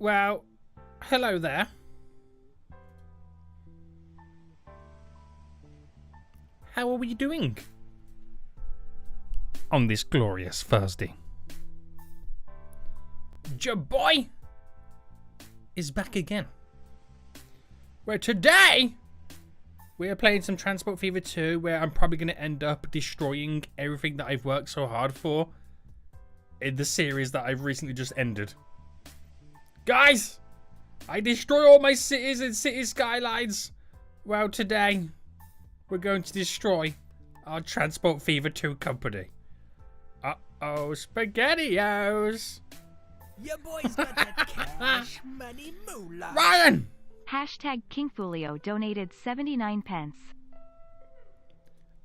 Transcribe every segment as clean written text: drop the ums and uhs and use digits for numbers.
Well, hello there. How are we doing on this glorious Thursday? Your boy is back again. Where today we are playing some Transport Fever 2, where I'm probably going to end up destroying everything that I've worked so hard for in the series that I've recently just ended. Guys, I destroy all my cities and city skylines. Well, today we're going to destroy our Transport Fever 2 company. Uh-oh, SpaghettiOs. Your boy's got that cash money moolah. Ryan! Hashtag KingFulio donated 79 pence.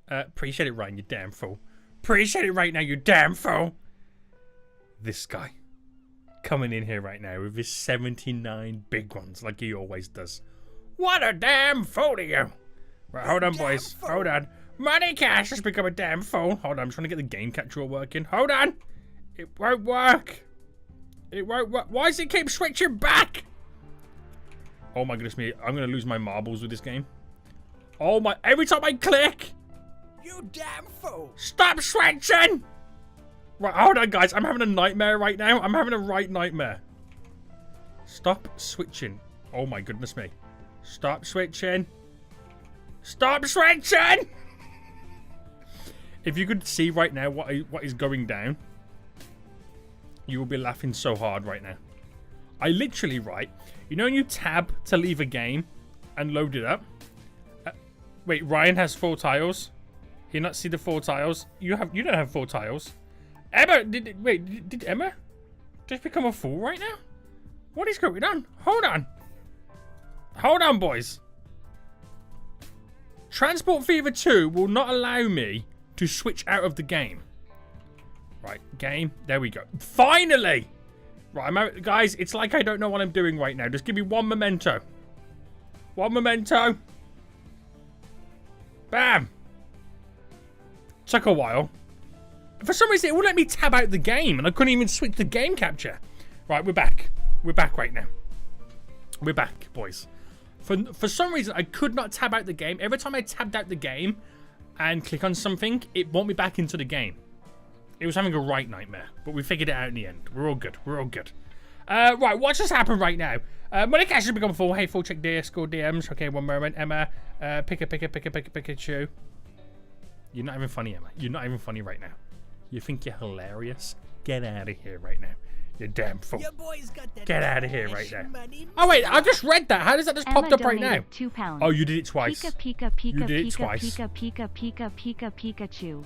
Appreciate it, Ryan, you damn fool. Appreciate it right now, you damn fool. This guy coming in here right now with his 79 big ones like he always does. What a damn fool to you. Right, hold on, boys. Hold on. Money Cash has become a damn fool. Hold on, I'm trying to get the game capture working. Hold on. It won't work. It won't work. Why does it keep switching back? Oh my goodness me. I'm going to lose my marbles with this game. Oh my. Every time I click. You damn fool. Stop switching. Right, hold on, guys. I'm having a nightmare right now. I'm having a right nightmare. Stop switching. Oh my goodness me. Stop switching. Stop switching. If you could see right now what is going down, you will be laughing so hard right now. I literally, right, you know when you tab to leave a game and load it up? Wait, Ryan has 4 tiles. He not see the 4 tiles. You don't have 4 tiles. Emma, did Emma just become a fool right now? What is going on? Hold on. Hold on, boys. Transport Fever 2 will not allow me to switch out of the game. Right, game. There we go. Finally! Right, I'm out. Guys, it's like I don't know what I'm doing right now. Just give me one memento. One memento. Bam! Took a while. For some reason, it wouldn't let me tab out the game, and I couldn't even switch the game capture. Right, we're back. We're back right now. We're back, boys. For some reason, I could not tab out the game. Every time I tabbed out the game and click on something, it brought me back into the game. It was having a right nightmare, but we figured it out in the end. We're all good. We're all good. Right, what just happened right now? Money Cash has become full. Hey, full check there. Score DMs. Okay, one moment. Emma, Pikachu. You're not even funny, Emma. You're not even funny right now. You think you're hilarious? Get out of here right now. You damn fool. Your boy's got that Get out of here right now. money Oh, wait, I just read that. How does that just Emma popped up right now? donated 2 pounds. Oh, you did it twice. Pika, You did it twice. Pikachu.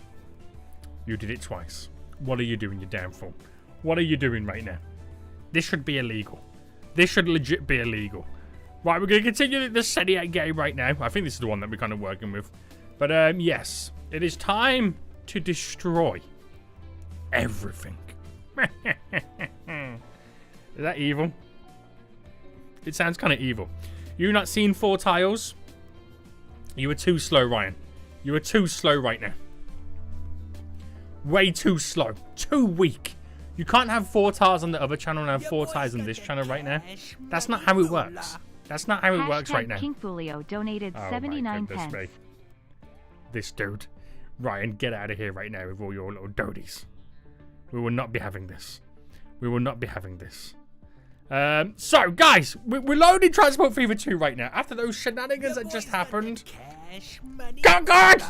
You did it twice. What are you doing, you damn fool? What are you doing right now? This should be illegal. This should legit be illegal. Right, we're going to continue the Seniac game right now. I think this is the one that we're kind of working with. But, yes. It is time to destroy everything. Is that evil? It sounds kind of evil. You not seen 4 tiles? You were too slow, Ryan. You were too slow right now. Way too slow. Too weak. You can't have 4 tiles on the other channel and have 4 tiles on this channel right now. That's not how it works. That's not how it works right now. KingFulio donated 79 pence. Me. This dude. Ryan, get out of here right now with all your little dodies. We will not be having this. We will not be having this. So, guys, we're loading Transport Fever 2 right now. After those shenanigans that just happened. Concord!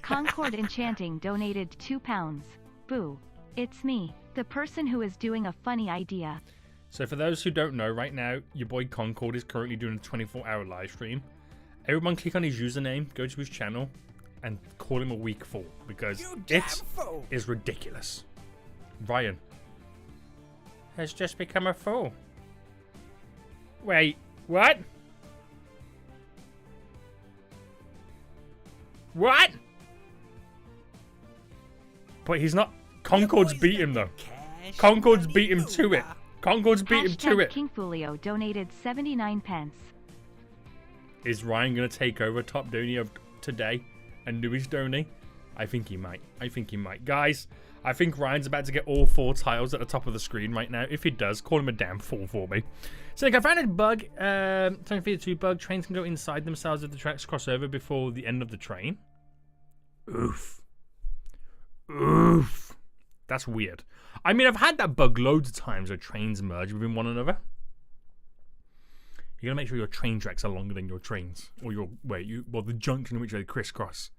Concord Enchanting donated 2 pounds. Boo. It's me, the person who is doing a funny idea. So, for those who don't know, right now, your boy Concord is currently doing a 24-hour live stream. Everyone click on his username, go to his channel, and call him a weak fool, because it is ridiculous. Ryan has just become a fool. Wait, what? What? But he's not. Concord's beat him though. Concord's beat him to it. Concord's beat him to it. KingFulio donated 79 pence. Is Ryan gonna take over top Donny of today and do his Donny? I think he might. I think he might. Guys, I think Ryan's about to get all 4 tiles at the top of the screen right now. If he does, call him a damn fool for me. So like, I found a bug. Time for 2 bug. Trains can go inside themselves if the tracks cross over before the end of the train. Oof. Oof. That's weird. I mean, I've had that bug loads of times where trains merge within one another. You gotta make sure your train tracks are longer than your trains, or your the junction in which they crisscross.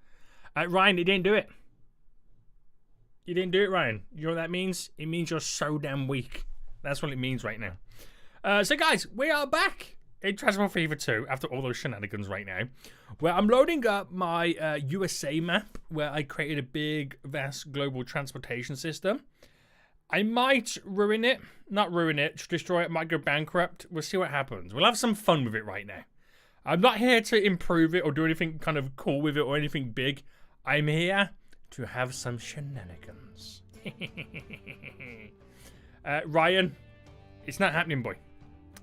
Ryan, you didn't do it. You didn't do it, Ryan. You know what that means? It means you're so damn weak. That's what it means right now. So guys, we are back in Transport Fever 2 after all those shenanigans right now, where I'm loading up my USA map, where I created a big, vast global transportation system. I might ruin it. Not ruin it. Destroy it. Might go bankrupt. We'll see what happens. We'll have some fun with it right now. I'm not here to improve it or do anything kind of cool with it or anything big. I'm here to have some shenanigans. Ryan, it's not happening, boy.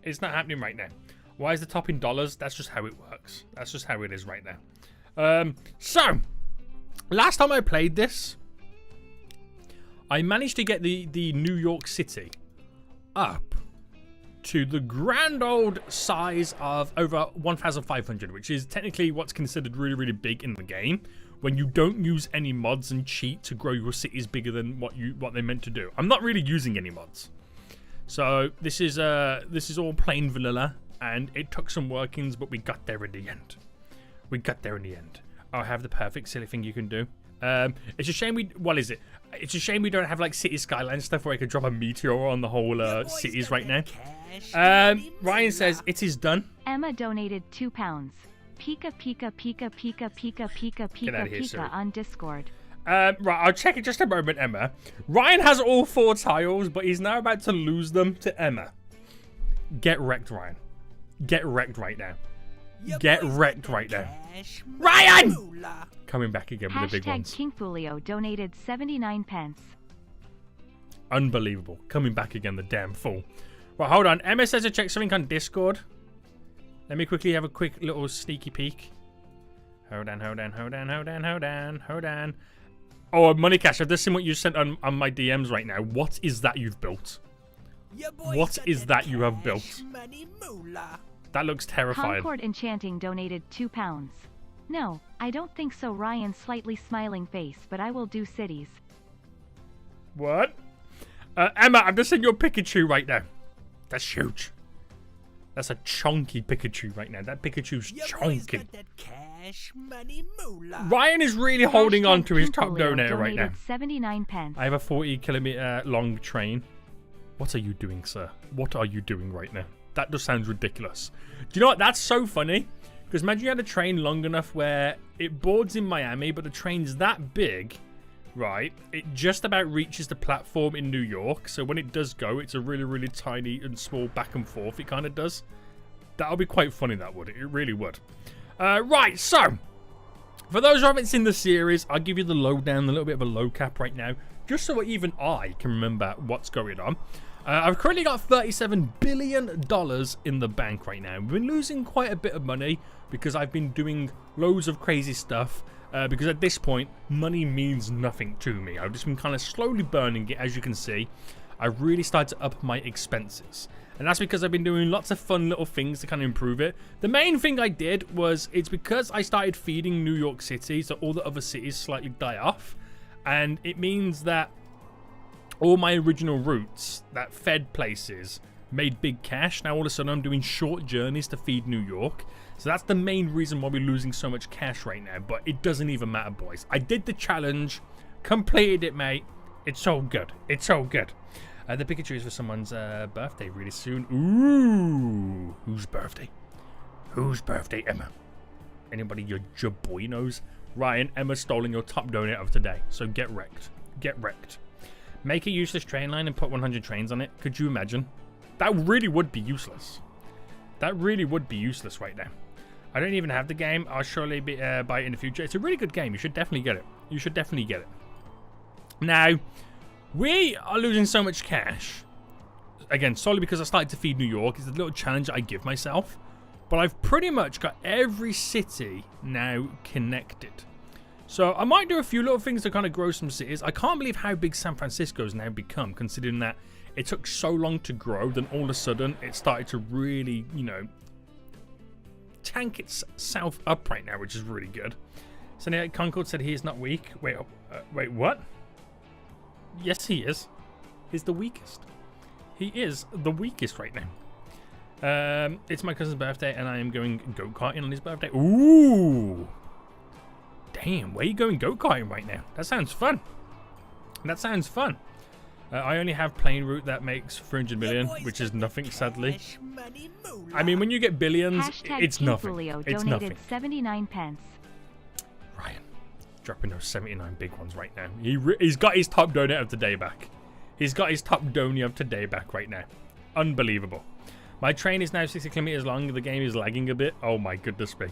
It's not happening right now. Why is the top in dollars? That's just how it works. That's just how it is right now. So, last time I played this, I managed to get the New York City up to the grand old size of over 1,500, which is technically what's considered really, really big in the game when you don't use any mods and cheat to grow your cities bigger than what they're meant to do. I'm not really using any mods. So this is all plain vanilla, and it took some workings, but we got there in the end. We got there in the end. I have the perfect silly thing you can do. It's a shame what is it? It's a shame we don't have like city Skylines stuff where I could drop a meteor on the whole cities right now. Ryan says it is done. Emma donated £2. Pika pika pika pika pika pika pika pika on Discord. Right, I'll check it just a moment, Emma. Ryan has all 4 tiles, but he's now about to lose them to Emma. Get wrecked, Ryan. Get wrecked right now. Get wrecked right now. Ryan! Coming back again with the big ones. KingFulio donated 79 pence. Unbelievable. Coming back again, the damn fool. Right, hold on. Emma says to check something on Discord. Let me quickly have a quick little sneaky peek. Hold on. Oh, Money Cash, I've just seen what you sent on my DMs right now. What is that you've built? What is that you have built? That looks terrifying. Concord Enchanting donated £2. No, I don't think so. Ryan's slightly smiling face, but I will do cities. What? Emma, I'm just seeing your Pikachu right now. That's huge. That's a chunky Pikachu right now. That Pikachu's chunky. Ryan is really holding on to his top donator right now. 79 pence. I have a 40-kilometer long train. What are you doing, sir? What are you doing right now? That just sounds ridiculous. Do you know what? That's so funny. Because imagine you had a train long enough where it boards in Miami, but the train's that big, right? It just about reaches the platform in New York. So when it does go, it's a really, really tiny and small back and forth. It kind of does. That would be quite funny, that would. It really would. Right, so for those who haven't seen the series, I'll give you the lowdown, a little bit of a low cap right now, just so even I can remember what's going on. I've currently got $37 billion in the bank right now. We've been losing quite a bit of money because I've been doing loads of crazy stuff. Because at this point, money means nothing to me. I've just been kind of slowly burning it, as you can see. I've really started to up my expenses. And that's because I've been doing lots of fun little things to kind of improve it. The main thing I did was, it's because I started feeding New York City, so all the other cities slightly die off. And it means that all my original routes that fed places made big cash. Now all of a sudden I'm doing short journeys to feed New York. So that's the main reason why we're losing so much cash right now. But it doesn't even matter, boys. I did the challenge, completed it, mate. It's all good. It's all good. The Pikachu is for someone's birthday really soon. Ooh. Whose birthday? Whose birthday, Emma? Anybody your boy knows? Ryan, Emma's stolen your top donut of today. So get wrecked. Get wrecked. Make a useless train line and put 100 trains on it. Could you imagine? That really would be useless. That really would be useless right now. I don't even have the game. I'll surely buy it in the future. It's a really good game. You should definitely get it. You should definitely get it. Now, we are losing so much cash. Again, solely because I started to feed New York. It's a little challenge I give myself. But I've pretty much got every city now connected. So I might do a few little things to kind of grow some cities. I can't believe how big San Francisco's now become, considering that it took so long to grow, then all of a sudden it started to really, you know, tank itself up right now, which is really good. So Concord said he is not weak. Wait, what? Yes, he is. He's the weakest. He is the weakest right now. It's my cousin's birthday, and I am going go-karting on his birthday. Ooh! Damn, where are you going go-karting right now? That sounds fun. That sounds fun. I only have plane route that makes 300 million, which is nothing, sadly. I mean, when you get billions, it's nothing. It's nothing. 79 pence. Ryan, dropping those 79 big ones right now. He's got his top donut of the day back. He's got his top donut of today back right now. Unbelievable. My train is now 60 kilometers long. The game is lagging a bit. Oh my goodness me.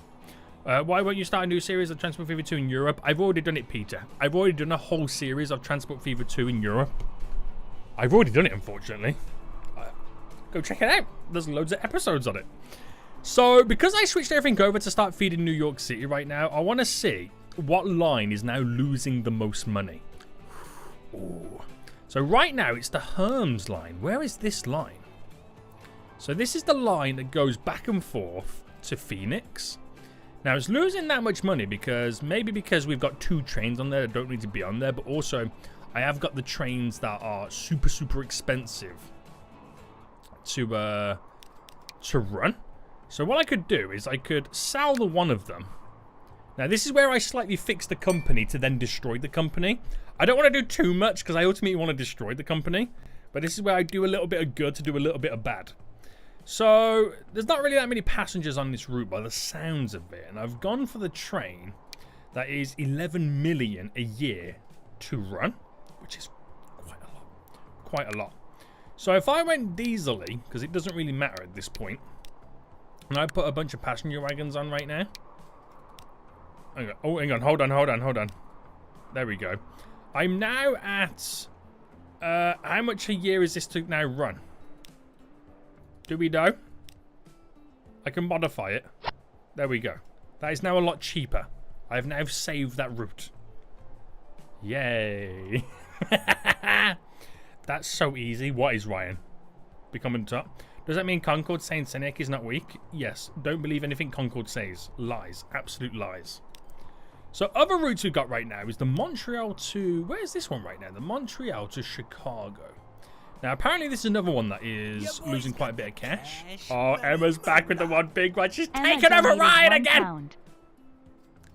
Why won't you start a new series of Transport Fever 2 in Europe? I've already done it, Peter. I've already done a whole series of Transport Fever 2 in Europe. I've already done it, unfortunately. Go check it out. There's loads of episodes on it. So, because I switched everything over to start feeding New York City right now, I want to see what line is now losing the most money. Ooh. So right now, it's the Herms line. Where is this line? So this is the line that goes back and forth to Phoenix. Now, it's losing that much money because we've got 2 trains on there that don't need to be on there, but also I have got the trains that are super, super expensive to run. So what I could do is I could sell the one of them. Now, this is where I slightly fix the company to then destroy the company. I don't want to do too much because I ultimately want to destroy the company, but this is where I do a little bit of good to do a little bit of bad. So, there's not really that many passengers on this route by the sounds of it. And I've gone for the train that is 11 million a year to run, which is quite a lot. Quite a lot. So, if I went diesely, because it doesn't really matter at this point, and I put a bunch of passenger wagons on right now. Hang on. Oh, hang on. Hold on. There we go. I'm now at... how much a year is this to now run? Do we know? I can modify it. There we go. That is now a lot cheaper. I have now saved that route. Yay. That's so easy. What is Ryan? Becoming top. Does that mean Concord saying Senek is not weak? Yes. Don't believe anything Concord says. Lies. Absolute lies. So other routes we've got right now is the Montreal to... Where's this one right now? The Montreal to Chicago. Now, apparently this is another one that is losing quite a bit of cash. Oh, Emma's back with the one big one. She's taking over Ryan again.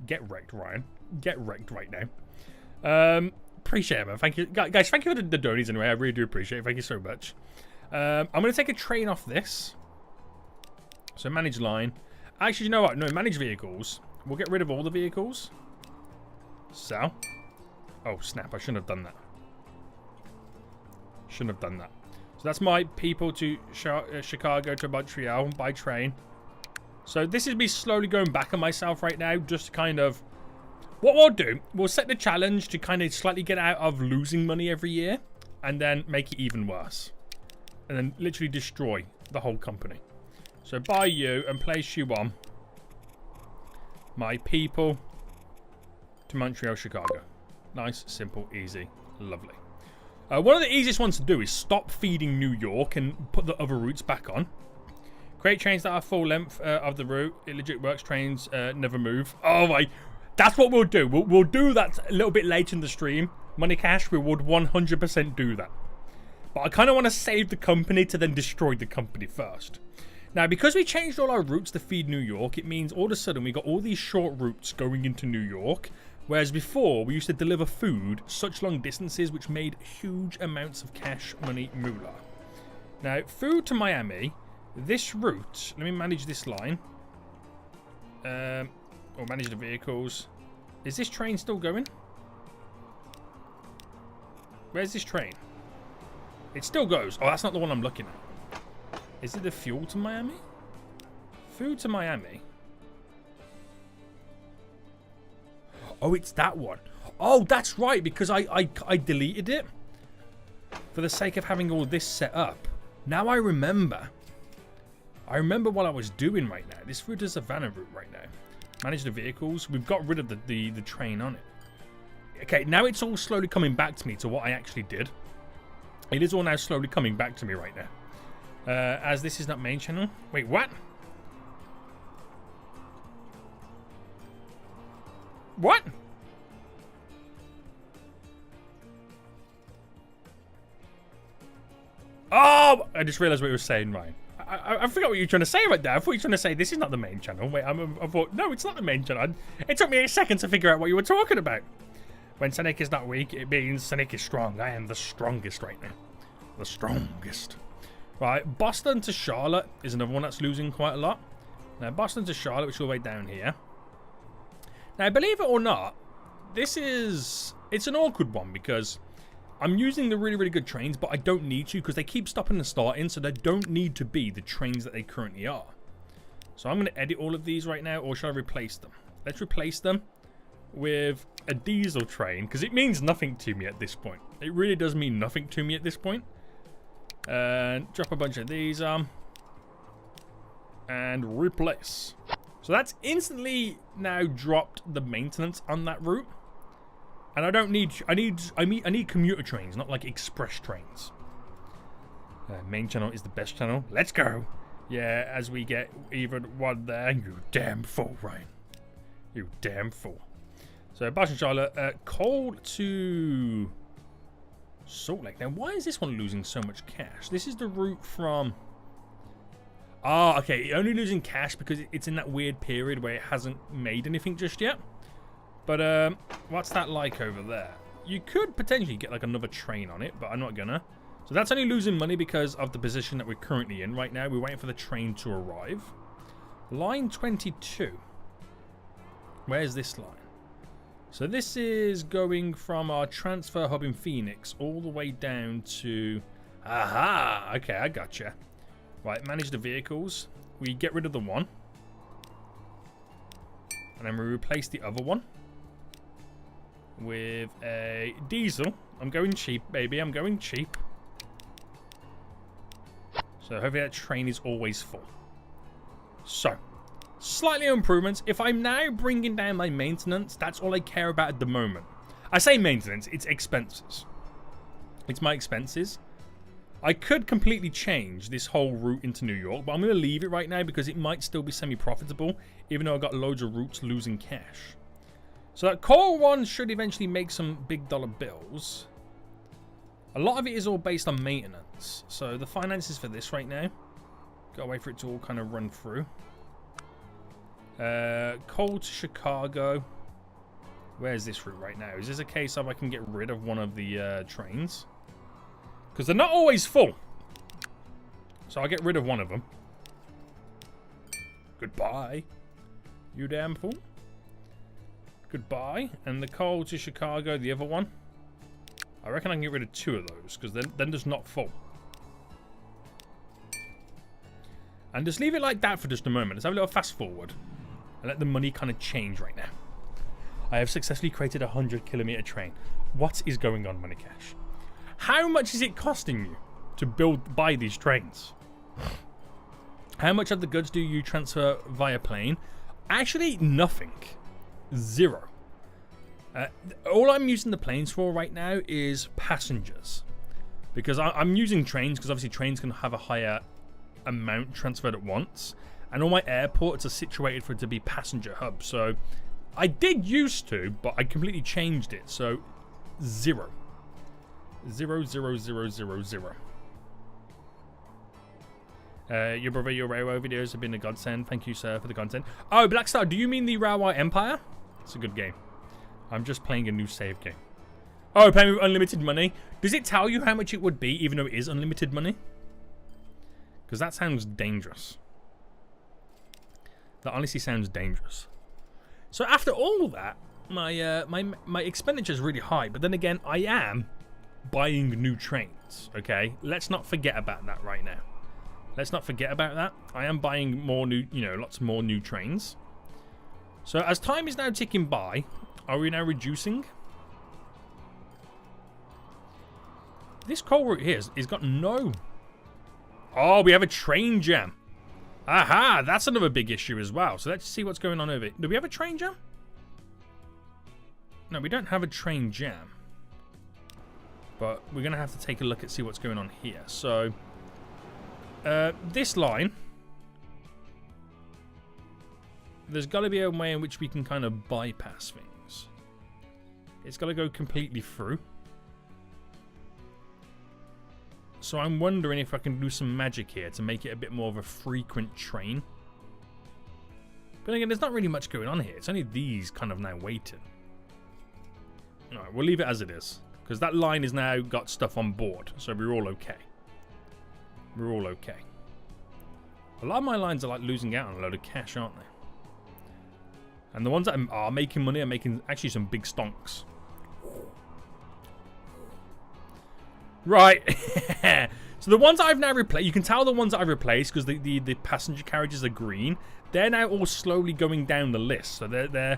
Get wrecked, Ryan. Get wrecked right now. Appreciate it, man. Thank you. Guys, thank you for the donations anyway. I really do appreciate it. Thank you so much. I'm going to take a train off this. So, manage line. Actually, you know what? No, manage vehicles. We'll get rid of all the vehicles. Sell. Oh, snap. I shouldn't have done that. Shouldn't have done that. So that's my people to Chicago to Montreal by train. So this is me slowly going back on myself right now. Just to kind of... What we'll do, we'll set the challenge to kind of slightly get out of losing money every year. And then make it even worse. And then literally destroy the whole company. So buy you and place you on my people to Montreal, Chicago. Nice, simple, easy, lovely. One of the easiest ones to do is stop feeding New York and put the other routes back on. Create trains that are full length of the route. It legit works. Trains never move. Oh my... That's what we'll do. We'll do that a little bit later in the stream. Money Cash, we would 100% do that. But I kind of want to save the company to then destroy the company first. Now, because we changed all our routes to feed New York, it means all of a sudden we got all these short routes going into New York. Whereas before, we used to deliver food such long distances, which made huge amounts of cash money moolah. Now, food to Miami, this route, let me manage this line. Or manage the vehicles. Is this train still going? Where's this train? It still goes. Oh, that's not the one I'm looking at. Is it the fuel to Miami? Food to Miami. Oh, it's that one. Oh, that's right, because I deleted it for the sake of having all this set up. Now I remember. I remember what I was doing right now. This route is a Savannah route right now. Manage the vehicles. We've got rid of the train on it. Okay, now it's all slowly coming back to me to what I actually did. It is all now slowly coming back to me right now. As this is not main channel. Wait, what? What? Oh, I just realized what you were saying, Ryan. I forgot what you were trying to say right there. I thought you were trying to say this is not the main channel. Wait, I thought, no, it's not the main channel. It took me a second to figure out what you were talking about. When Sonic is not weak, it means Sonic is strong. I am the strongest right now. The strongest. Right, Boston to Charlotte is another one that's losing quite a lot. Now, Boston to Charlotte, which is all the way down here. Now, believe it or not, it's an awkward one because I'm using the really, really good trains, but I don't need to because they keep stopping and starting, so they don't need to be the trains that they currently are. So I'm going to edit all of these right now, or should I replace them? Let's replace them with a diesel train because it means nothing to me at this point. It really does mean nothing to me at this point. And drop a bunch of these and replace. So that's instantly now dropped the maintenance on that route. And I don't need I need commuter trains, not like express trains. Main channel is the best channel. Let's go. Yeah, as we get even one there. You damn fool, Ryan. You damn fool. So Boston Charlotte, Coal to Salt Lake. Now, why is this one losing so much cash? This is the route from... Ah, okay. Only losing cash because it's in that weird period where it hasn't made anything just yet. But what's that like over there? You could potentially get like another train on it, but I'm not gonna. So that's only losing money because of the position that we're currently in right now. We're waiting for the train to arrive. Line 22. Where's this line? So this is going from our transfer hub in Phoenix all the way down to... Aha! Okay, I gotcha. Right, manage the vehicles. We get rid of the one. And then we replace the other one with a diesel. I'm going cheap, baby. I'm going cheap. So hopefully that train is always full. So... slightly improvements. If I'm now bringing down my maintenance, that's all I care about at the moment. I say maintenance, it's expenses. It's my expenses. I could completely change this whole route into New York, but I'm going to leave it right now because it might still be semi-profitable, even though I've got loads of routes losing cash. So that core one should eventually make some big dollar bills. A lot of it is all based on maintenance. So the finances for this right now, gotta wait for it to all kind of run through. Coal to Chicago. Where's this route right now? Is this a case of I can get rid of one of the trains? Because they're not always full. So I'll get rid of one of them. Goodbye. You damn fool. Goodbye. And the coal to Chicago, the other one. I reckon I can get rid of two of those. Because then there's not full. And just leave it like that for just a moment. Let's have a little fast forward. And let the money kind of change right now. I have successfully created a 100-kilometer train. What is going on, Money Cash? How much is it costing you to buy these trains? How much of the goods do you transfer via plane? Actually, nothing. Zero. All I'm using the planes for right now is passengers. Because I'm using trains, because obviously trains can have a higher amount transferred at once. And all my airports are situated for it to be passenger hubs. So I did used to, but I completely changed it. So 0. 0, 0, 0, 0, 0. Your brother, your railway videos have been a godsend. Thank you, sir, for the content. Oh, Blackstar, do you mean the Railway Empire? It's a good game. I'm just playing a new save game. Oh, paying with unlimited money. Does it tell you how much it would be, even though it is unlimited money? Because that sounds dangerous. That honestly sounds dangerous. So after all that, my expenditure is really high. But then again, I am buying new trains. Okay, let's not forget about that right now. Let's not forget about that. I am buying more new, lots more new trains. So as time is now ticking by, are we now reducing? This coal route here has got no... Oh, we have a train jam. Aha, that's another big issue as well. So let's see what's going on over here. Do we have a train jam? No, we don't have a train jam. But we're going to have to take a look at see what's going on here. So, this line, there's got to be a way in which we can kind of bypass things. It's got to go completely through. So I'm wondering if I can do some magic here to make it a bit more of a frequent train. But again, there's not really much going on here. It's only these kind of now waiting. Alright, we'll leave it as it is. Because that line has now got stuff on board. So we're all okay. We're all okay. A lot of my lines are like losing out on a load of cash, aren't they? And the ones that are making money are making actually some big stonks. Right. So the ones that I've now replaced, you can tell the ones that I've replaced because the passenger carriages are green. They're now all slowly going down the list. So they're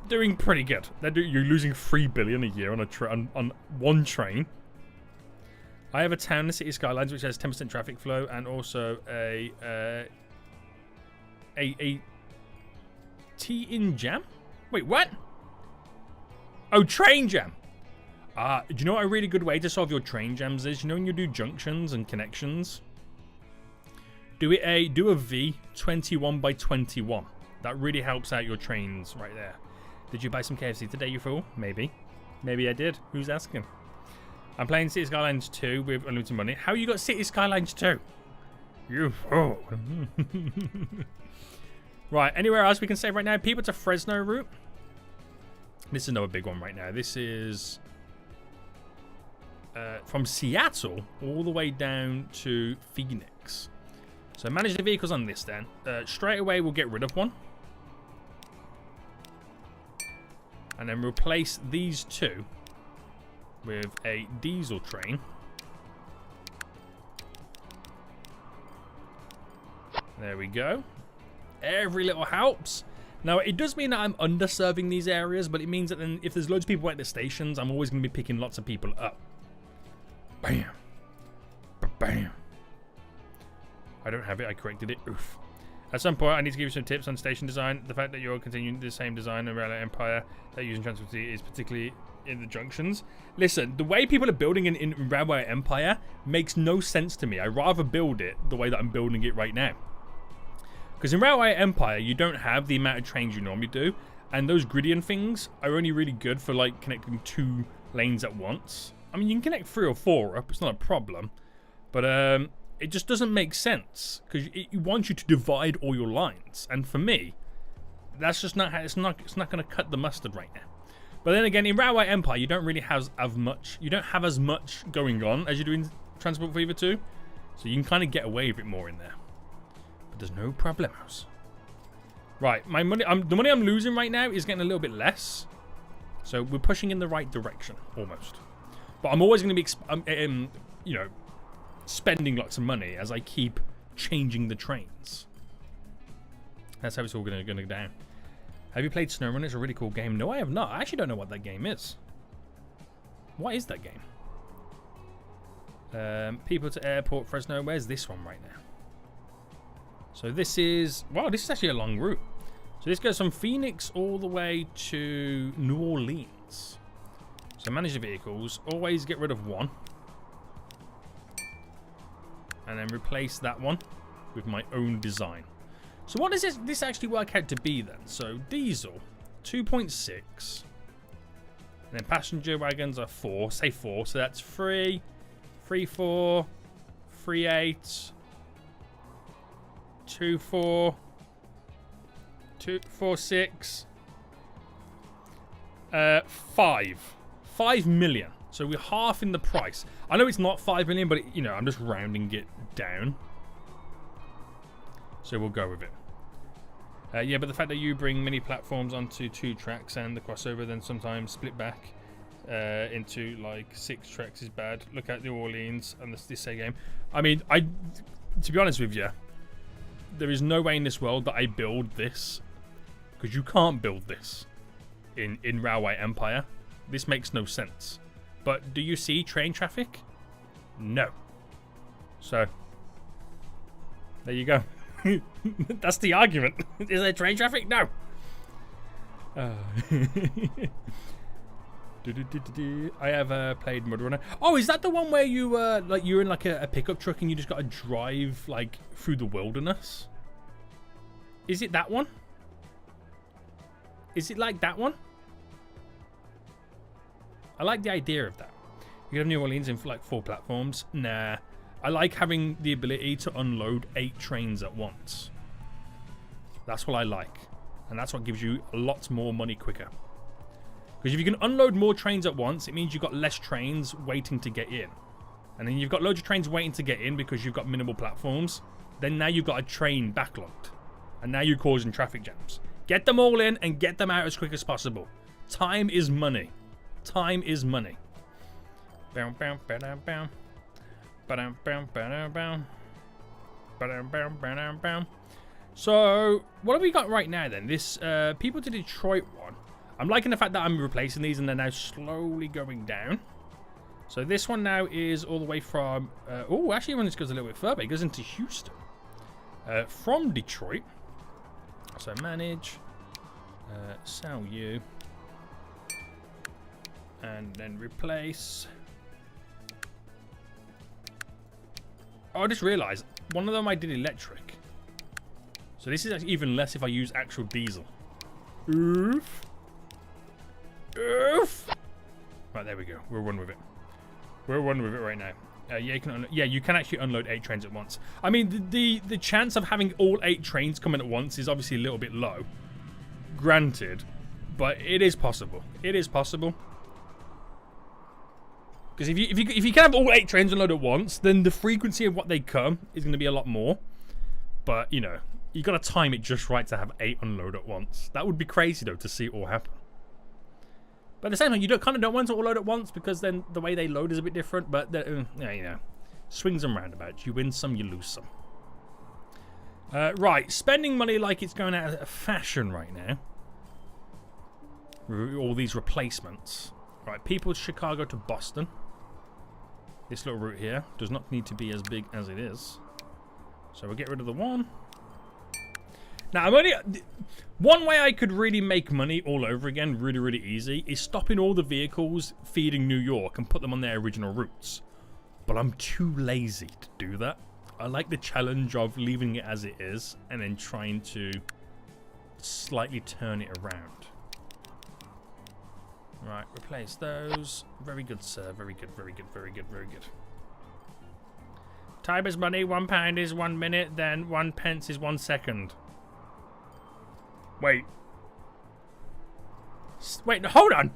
doing pretty good. You're losing 3 billion a year on one train. I have a town, the City Skylines, which has 10% traffic flow and also a T-in jam? Wait, what? Oh, train jam. Do you know what a really good way to solve your train jams is? You know when you do junctions and connections? Do a V 21 by 21. That really helps out your trains right there. Did you buy some KFC today, you fool? Maybe. Maybe I did. Who's asking? I'm playing City Skylines 2 with unlimited money. How you got City Skylines 2? You fool. Right, anywhere else we can save right now? People to Fresno route. This is another big one right now. This is from Seattle all the way down to Phoenix. So manage the vehicles on this then. Straight away we'll get rid of one. And then replace these two with a diesel train. There we go. Every little helps. Now, it does mean that I'm underserving these areas, but it means that then if there's loads of people at the stations, I'm always going to be picking lots of people up. Bam. Bam. I don't have it. I corrected it. Oof. At some point, I need to give you some tips on station design. The fact that you're continuing the same design in Railway Empire that using transport is particularly in the junctions. Listen, the way people are building in Railway Empire makes no sense to me. I'd rather build it the way that I'm building it right now. Because in Railway Empire, you don't have the amount of trains you normally do. And those gradient things are only really good for like connecting 2 lanes at once. I mean, you can connect 3 or 4 up. It's not a problem. But it just doesn't make sense. Because it wants you to divide all your lines. And for me, that's just not how, it's not going to cut the mustard right now. But then again, in Railway Empire, you don't really have as much. You don't have as much going on as you do in Transport Fever 2. So you can kind of get away with it more in there. But there's no problemos. Right, my money. The money I'm losing right now is getting a little bit less. So we're pushing in the right direction, almost. But I'm always going to be, you know, spending lots of money as I keep changing the trains. That's how it's all going to go down. Have you played SnowRunner? It's a really cool game. No, I have not. I actually don't know what that game is. What is that game? People to Airport, Fresno. Where's this one right now? So this is... Wow, this is actually a long route. So this goes from Phoenix all the way to New Orleans. So manage the vehicles. Always get rid of one. And then replace that one with my own design. So what does this actually work out to be then? So diesel, 2.6. And then passenger wagons are 4. Say 4. So that's 3, 3, 4, 3, 8, 2, 4, 2, 4, 6, 5. 5 million. So we're half in the price. I know it's not 5 million, but you know, I'm just rounding it down. So we'll go with it. Yeah, but the fact that you bring many platforms onto 2 tracks and the crossover then sometimes split back into like 6 tracks is bad. Look at New Orleans and this say game. I mean, to be honest with you, there is no way in this world that I build this, because you can't build this in Railway Empire. This makes no sense. But do you see train traffic? No. So there you go. That's the argument. Is there train traffic? No. I have played Mud Runner. Oh, is that the one where you like you're in like a pickup truck and you just got to drive like through the wilderness? Is it that one? Is it like that one? I like the idea of that. You have New Orleans in like 4 platforms. Nah, I like having the ability to unload 8 trains at once. That's what I like, and that's what gives you a lot more money quicker. Because if you can unload more trains at once, it means you've got less trains waiting to get in. And then you've got loads of trains waiting to get in because you've got minimal platforms. Then now you've got a train backlogged. And now you're causing traffic jams. Get them all in and get them out as quick as possible. Time is money. Time is money. So, what have we got right now then? This People to Detroit one. I'm liking the fact that I'm replacing these and they're now slowly going down. So this one now is all the way from... oh, actually when this goes a little bit further, it goes into Houston. From Detroit. So manage. Sell you. And then replace. Oh, I just realized one of them I did electric. So this is actually even less if I use actual diesel. Oof. Oof. Right, there we go. We'll run with it. We'll run with it right now. Yeah, you can actually unload 8 trains at once. I mean, the chance of having all 8 trains coming at once is obviously a little bit low. Granted, but it is possible. It is possible. Because if you can have all 8 trains unload at once, then the frequency of what they come is going to be a lot more. But, you know, you got to time it just right to have 8 unload at once. That would be crazy, though, to see it all happen. But at the same time, you kind of don't want to all load at once because then the way they load is a bit different. But, yeah, you know, swings and roundabouts. You win some, you lose some. Right, spending money like it's going out of fashion right now. All these replacements. Right, people Chicago to Boston. This little route here does not need to be as big as it is. So we'll get rid of the one. Now, one way I could really make money all over again, really, really easy, is stopping all the vehicles feeding New York and put them on their original routes. But I'm too lazy to do that. I like the challenge of leaving it as it is and then trying to slightly turn it around. Right, replace those. Very good, sir. Very good, very good, very good, very good. Time is money. £1 is 1 minute, then 1 pence is 1 second. Wait, hold on.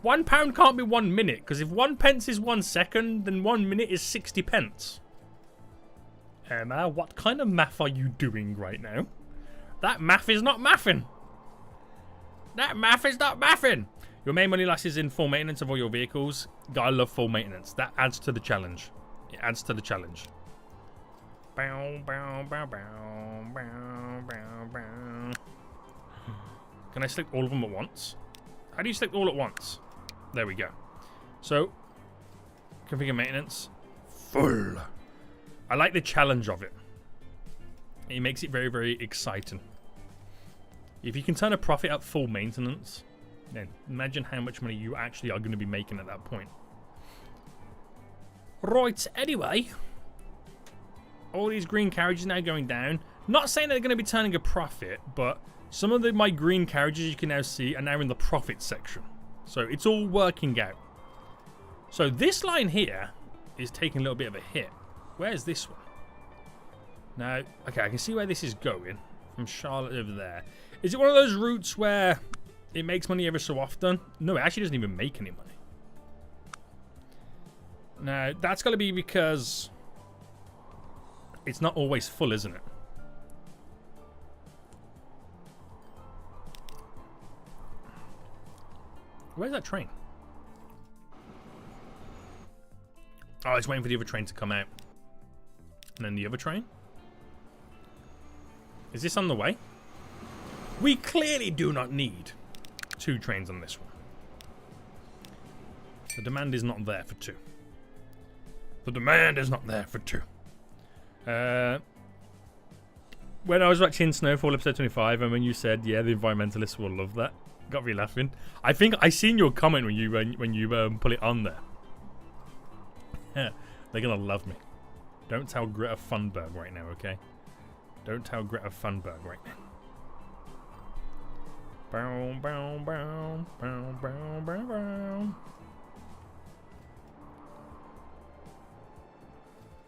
£1 can't be 1 minute, because if 1 pence is 1 second, then 1 minute is 60 pence. Emma, what kind of math are you doing right now? That math is not mathing. That math is not mathing. Your main money lasts in full maintenance of all your vehicles. I love full maintenance. That adds to the challenge. It adds to the challenge. Bow, bow, bow, bow, bow, bow, bow. Can I select all of them at once? How do you select all at once? There we go. So, configure maintenance. Full. I like the challenge of it. It makes it very, very exciting. If you can turn a profit at full maintenance, then imagine how much money you actually are going to be making at that point. Right, anyway. All these green carriages now going down. Not saying they're going to be turning a profit, but some of my green carriages you can now see are now in the profit section. So it's all working out. So this line here is taking a little bit of a hit. Where's this one? Now, okay, I can see where this is going. From Charlotte over there. Is it one of those routes where it makes money every so often? No, it actually doesn't even make any money. Now, that's got to be because it's not always full, isn't it? Where's that train? Oh, it's waiting for the other train to come out. And then the other train? Is this on the way? We clearly do not need 2 trains on this one. The demand is not there for 2. The demand is not there for 2. When I was watching Snowfall episode 25, and when you said, yeah, the environmentalists will love that, Got me laughing. I think I seen your comment when you put it on there. They're gonna love me. Don't tell Greta Thunberg right now, okay? Don't tell Greta Thunberg right now. Bow, bow, bow, bow, bow, bow, bow.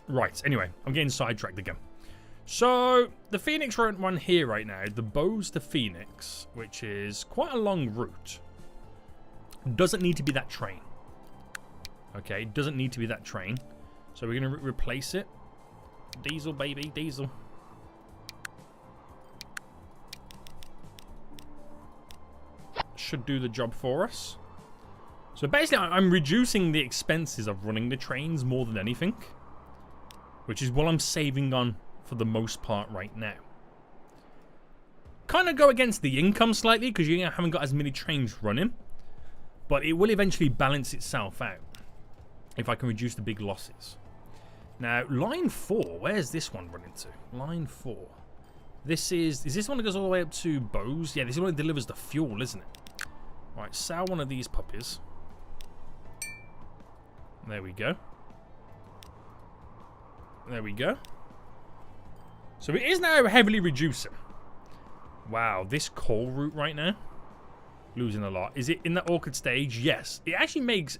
Right, anyway, I'm getting sidetracked again. So, the Phoenix one here right now, the Bose to Phoenix, which is quite a long route, doesn't need to be that train. Okay, doesn't need to be that train. So we're going to replace it. Diesel, baby, diesel. Should do the job for us. So basically, I'm reducing the expenses of running the trains more than anything, which is what I'm saving on for the most part right now. Kind of go against the income slightly because you haven't got as many trains running, but it will eventually balance itself out if I can reduce the big losses. Now, line 4, where's this one running to? Line 4. Is this one that goes all the way up to Bose? Yeah, this is one that delivers the fuel, isn't it? Right, sell one of these puppies. There we go. There we go. So it is now heavily reducing. Wow, this coal route right now, losing a lot. Is it in that awkward stage? Yes. It actually makes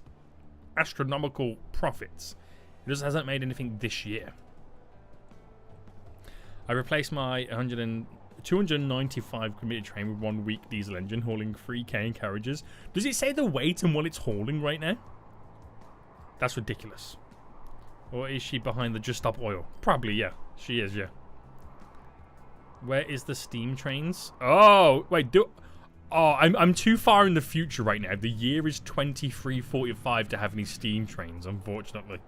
astronomical profits. It just hasn't made anything this year. I replaced my 295 commuter train with 1 week diesel engine hauling 3K in carriages. Does it say the weight and what it's hauling right now? That's ridiculous. Or is she behind the Just Stop Oil? Probably, yeah. She is, yeah. Where is the steam trains? Oh, wait. I'm too far in the future right now. The year is 2345 to have any steam trains, unfortunately.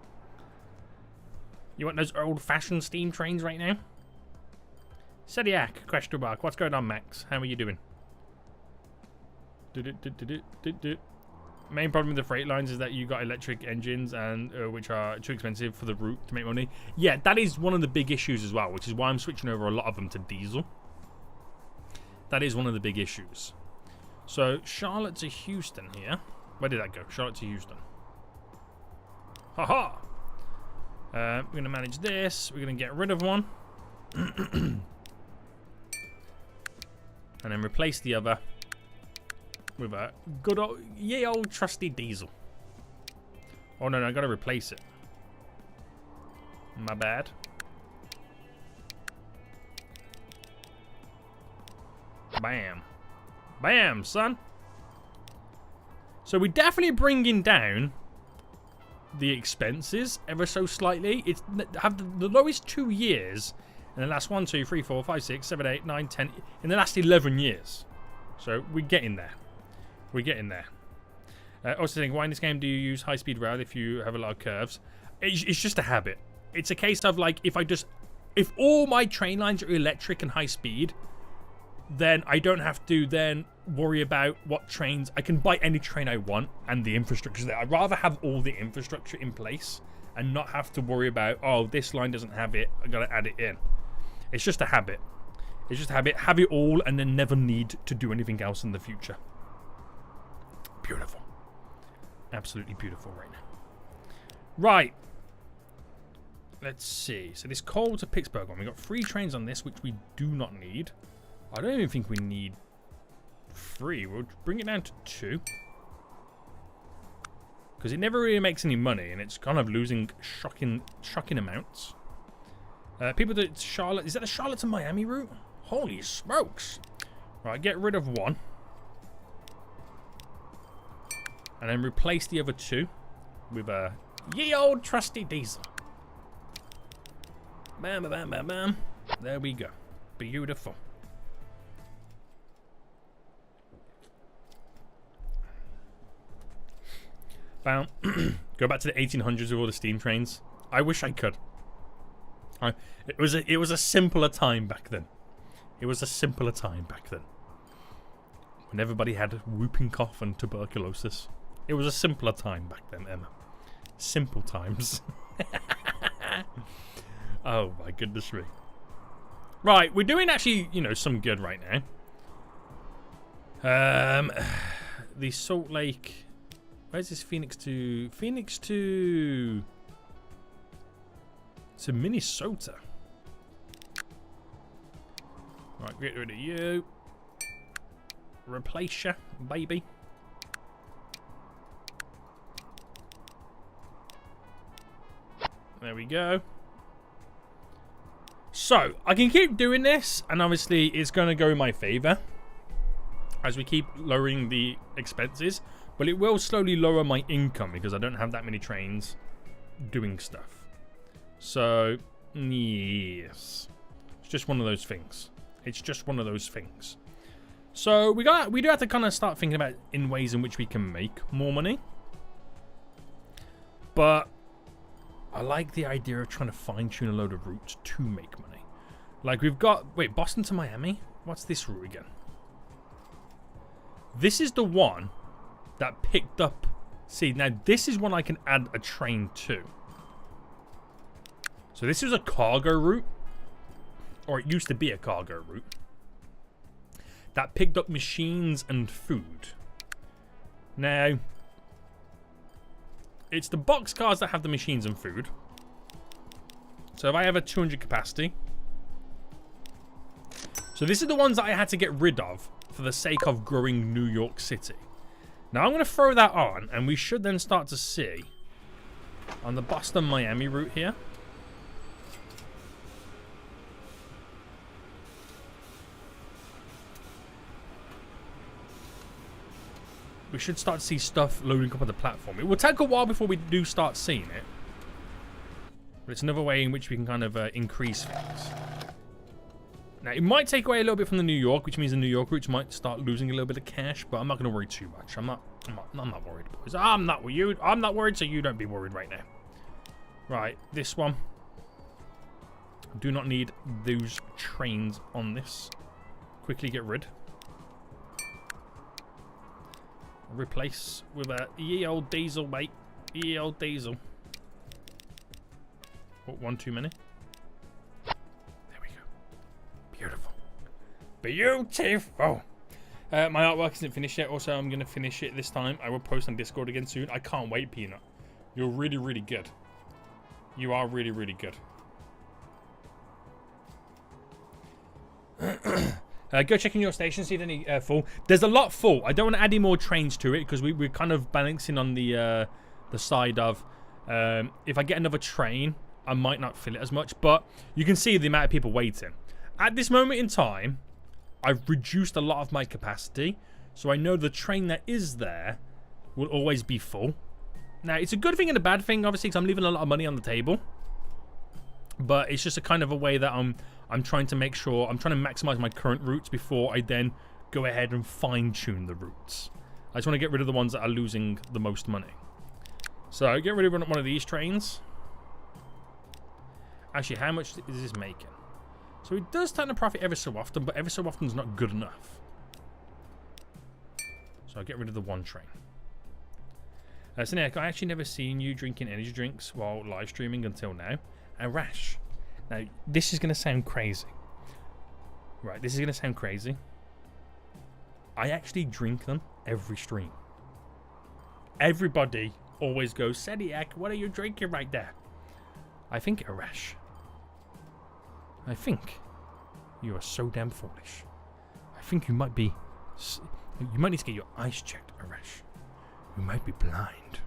You want those old-fashioned steam trains right now? Sediak, question mark. What's going on, Max? How are you doing? Main problem with the freight lines is that you got electric engines and which are too expensive for the route to make money. Yeah, that is one of the big issues as well, which is why I'm switching over a lot of them to diesel. That is one of the big issues. So, Charlotte to Houston here. Where did that go? Charlotte to Houston. Haha! We're going to manage this. We're going to get rid of one. And then replace the other with a good old, old trusty diesel. Oh no, I gotta replace it. My bad. Bam. Bam, son. So we're definitely bringing down the expenses ever so slightly. It's have the lowest 2 years in the last 1, 2, 3, 4, 5, 6, 7, 8, 9, 10 in the last 11 years. So we're getting there. We're getting there. Also saying, why in this game do you use high-speed rail if you have a lot of curves? It's just a habit. It's a case of like, if all my train lines are electric and high-speed, then I don't have to then worry about what trains. I can buy any train I want and the infrastructure there. I'd rather have all the infrastructure in place and not have to worry about, oh, this line doesn't have it, I gotta add it in. It's just a habit. It's just a habit. Have it all and then never need to do anything else in the future. Beautiful. Absolutely beautiful right now. Right. Let's see. So this coal to Pittsburgh one. We've got 3 trains on this, which we do not need. I don't even think we need 3. We'll bring it down to 2. Because it never really makes any money, and it's kind of losing shocking amounts. People that Charlotte... Is that the Charlotte to Miami route? Holy smokes. Right, get rid of 1. And then replace the other 2 with a ye old trusty diesel. Bam, bam, bam, bam. There we go. Beautiful. Bam. Go back to the 1800s with all the steam trains. I wish I could. It was a simpler time back then. It was a simpler time back then. When everybody had whooping cough and tuberculosis. It was a simpler time back then, Emma. Simple times. Oh my goodness me. Right, we're doing actually, some good right The Salt Lake. Where's this Phoenix to? Phoenix to Minnesota. Right, get rid of you. Replace ya, baby. There we go. So, I can keep doing this, and obviously it's going to go in my favor as we keep lowering the expenses, but it will slowly lower my income because I don't have that many trains doing stuff. So, yes. It's just one of those things. It's just one of those things. So, we do have to kind of start thinking about in ways in which we can make more money. But I like the idea of trying to fine-tune a load of routes to make money. Like we've got... Wait, Boston to Miami? What's this route again? This is the one that picked up... See, now this is one I can add a train to. So this is a cargo route. Or it used to be a cargo route. That picked up machines and food. Now... It's the boxcars that have the machines and food. So if I have a 200 capacity. So this is the ones that I had to get rid of for the sake of growing New York City. Now I'm going to throw that on, and we should then start to see on the Boston-Miami route here. We should start to see stuff loading up on the platform. It will take a while before we do start seeing it. But it's another way in which we can kind of increase things. Now, it might take away a little bit from the New York, which means the New York routes might start losing a little bit of cash, but I'm not going to worry too much. I'm not worried, boys. I'm not worried, so you don't be worried right now. Right, this one. Do not need those trains on this. Quickly get rid. Replace with a ye old diesel, mate. Ye old diesel. Oh, one too many. There we go. Beautiful. Beautiful. My artwork isn't finished yet. Also, I'm going to finish it this time. I will post on Discord again soon. I can't wait, Peanut. You're really, really good. You are really, really good. Go check in your station, see if any full. There's a lot full. I don't want to add any more trains to it because we're kind of balancing on the side of if I get another train, I might not fill it as much. But you can see the amount of people waiting. At this moment in time, I've reduced a lot of my capacity, so I know the train that is there will always be full. Now, it's a good thing and a bad thing, obviously, because I'm leaving a lot of money on the table. But it's just a kind of a way that I'm trying to make sure, I'm trying to maximize my current routes before I then go ahead and fine-tune the routes. I just want to get rid of the ones that are losing the most money. So, get rid of one of these trains. Actually, how much is this making? So, it does turn a profit ever so often, but ever so often is not good enough. So, I'll get rid of the one train. So, Nick, I actually never seen you drinking energy drinks while live streaming until now. A rash. Now, this is going to sound crazy. Right, this is going to sound crazy. I actually drink them every stream. Everybody always goes, Seniac, what are you drinking right there? I think a rash. I think you are so damn foolish. I think you might be... You might need to get your eyes checked, Arash. You might be blind.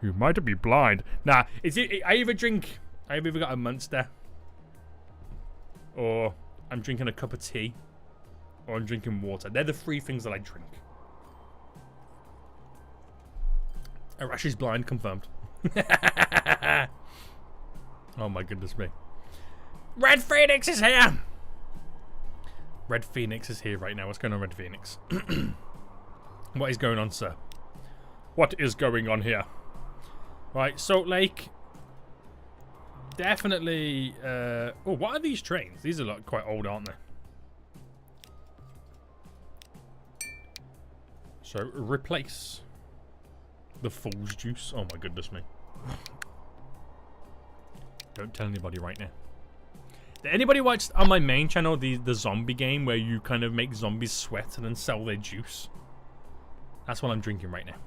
You might be blind. Nah, I either got a Monster, or I'm drinking a cup of tea, or I'm drinking water. They're the three things that I drink. Arash is blind, confirmed. Oh my goodness me. Red Phoenix is here! Red Phoenix is here right now. What's going on, Red Phoenix? What is going on, sir? What is going on here? Right, Salt Lake. Definitely... oh, what are these trains? These are like quite old, aren't they? So, replace the Fool's Juice. Oh my goodness me. Don't tell anybody right now. Did anybody watch on my main channel the zombie game where you kind of make zombies sweat and then sell their juice? That's what I'm drinking right now.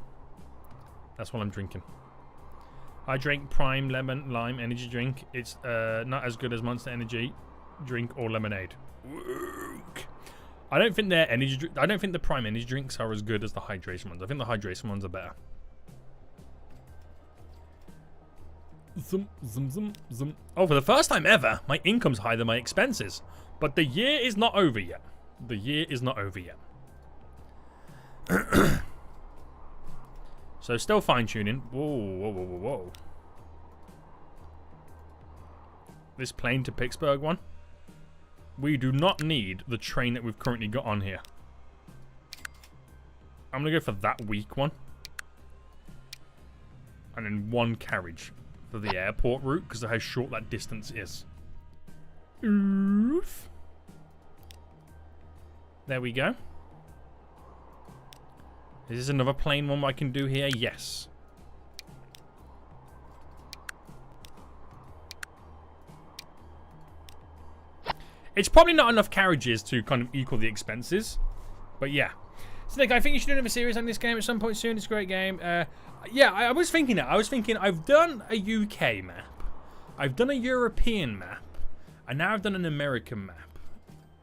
That's what I'm drinking. I drank Prime Lemon Lime energy drink. It's not as good as Monster Energy drink or lemonade. I don't think their I don't think the Prime energy drinks are as good as the hydration ones. I think the hydration ones are better. Zoom, zoom, zoom, zoom. Oh, for the first time ever, my income's higher than my expenses. But the year is not over yet. The year is not over yet. So still fine-tuning. Whoa, whoa, whoa, whoa, whoa. This plane to Pittsburgh one. We do not need the train that we've currently got on here. I'm going to go for that weak one. And then one carriage for the airport route because of how short that distance is. Oof. There we go. Is this another plain one I can do here? Yes. It's probably not enough carriages to kind of equal the expenses. But yeah. So Nick, I think you should do another series on this game at some point soon. It's a great game. Yeah, I was thinking that. I was thinking I've done a UK map. I've done a European map. And now I've done an American map.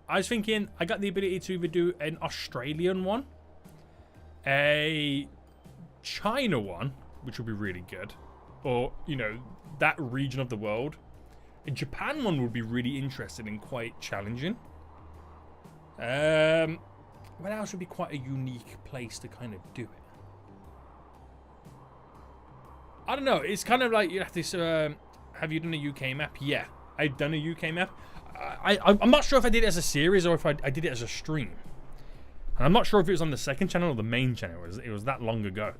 I was thinking I got the ability to either do an Australian one, a China one, which would be really good, or, you know, that region of the world. A Japan one would be really interesting and quite challenging. What else would be quite a unique place to kind of do it? I don't know. It's kind of like you have to. Have you done a UK map? Yeah, I've done a UK map. I'm not sure if I did it as a series or if I did it as a stream. And I'm not sure if it was on the second channel or the main channel. It was that long ago.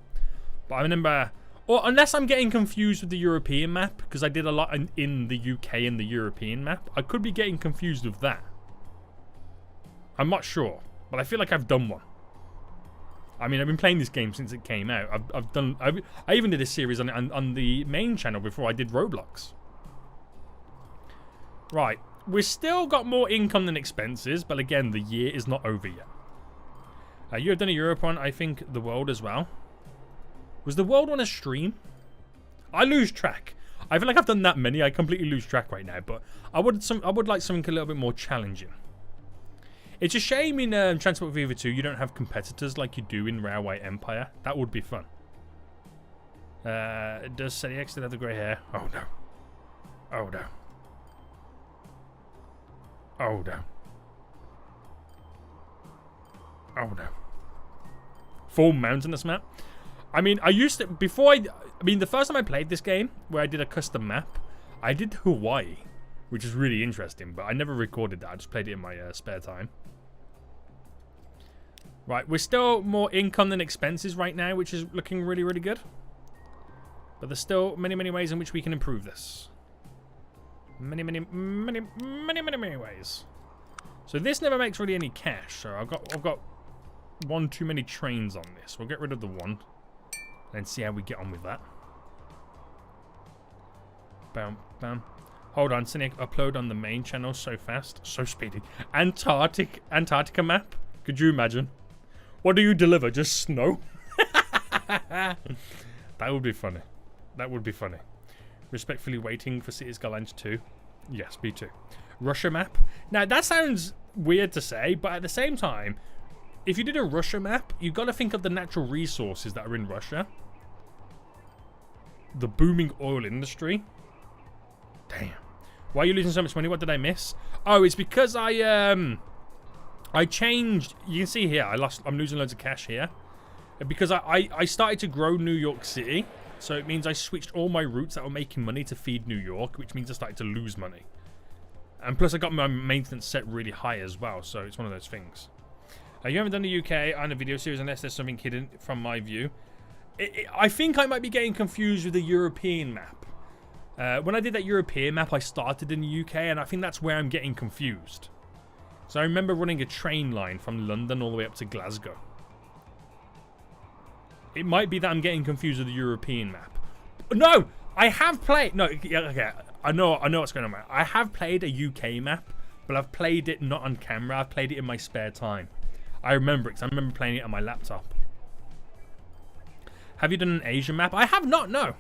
But I remember, or unless I'm getting confused with the European map, because I did a lot in the UK and the European map. I could be getting confused with that. I'm not sure, but I feel like I've done one. I mean, I've been playing this game since it came out. I even did a series on the main channel before I did Roblox. Right, we've still got more income than expenses, but again, the year is not over yet. You have done a Europe one, I think the world as well. Was the world on a stream? I lose track. I feel like I've done that many. I completely lose track right now, but I would like something a little bit more challenging. It's a shame in Transport Fever 2 you don't have competitors like you do in Railway Empire. That would be fun. Does Seti still have the grey hair? Oh no. Oh no. Oh no. Oh no. Full mountainous map. I mean, I used to the first time I played this game where I did a custom map, I did Hawaii, which is really interesting, but I never recorded that. I just played it in my spare time. Right, we're still more income than expenses right now, which is looking really, really good. But there's still many, many ways in which we can improve this. Many, many, many, many, many, many ways. So this never makes really any cash. So I've got one too many trains on this. We'll get rid of the one and see how we get on with that. Bam, bam. Hold on, Cynic. Upload on the main channel so fast, so speedy. Antarctica map. Could you imagine? What do you deliver? Just snow? That would be funny. That would be funny. Respectfully waiting for Cities Skylines 2. Yes, me too. Russia map. Now that sounds weird to say, but at the same time, if you did a Russia map, you've got to think of the natural resources that are in Russia. The booming oil industry. Damn. Why are you losing so much money? What did I miss? Oh, it's because I changed. You can see here, I'm losing loads of cash here. Because I started to grow New York City. So it means I switched all my routes that were making money to feed New York, which means I started to lose money. And plus I got my maintenance set really high as well, so it's one of those things. You haven't done the UK on a video series unless there's something hidden from my view. I think I might be getting confused with the European map. When I did that European map, I started in the UK, and I think that's where I'm getting confused. So I remember running a train line from London all the way up to Glasgow. It might be that I'm getting confused with the European map. No! I have played... No, yeah, okay. I know what's going on, man. I have played a UK map, but I've played it not on camera. I've played it in my spare time. I remember it because I remember playing it on my laptop. Have you done an Asian map? I have not. No.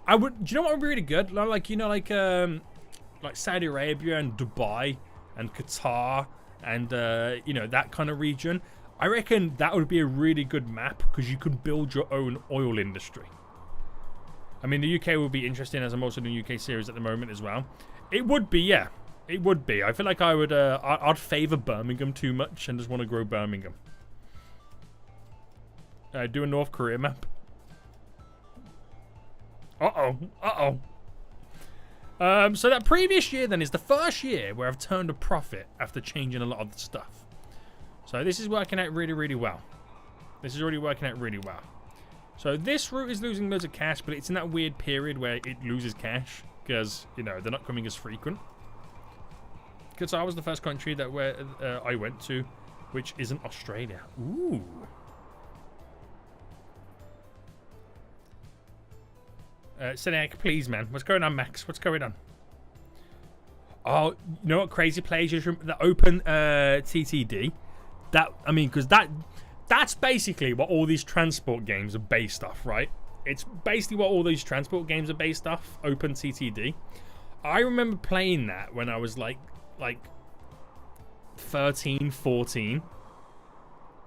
I would. Do you know what would be really good? Like like Saudi Arabia and Dubai and Qatar and that kind of region. I reckon that would be a really good map because you could build your own oil industry. I mean, the UK would be interesting as I'm also doing UK series at the moment as well. It would be, yeah. It would be. I feel like I would. I'd favour Birmingham too much and just want to grow Birmingham. Do a North Korea map. So that previous year then is the first year where I've turned a profit after changing a lot of the stuff. So this is working out really, really well. This is already working out really well. So this route is losing loads of cash, but it's in that weird period where it loses cash because, they're not coming as frequent. Qatar was the first country that I went to, which isn't Australia. Ooh. Sinek, please, man. What's going on, Max? What's going on? Oh, you know what crazy plays? The OpenTTD. Because that's basically what all these transport games are based off, right? It's basically what all these transport games are based off. OpenTTD. I remember playing that when I was like 13, 14.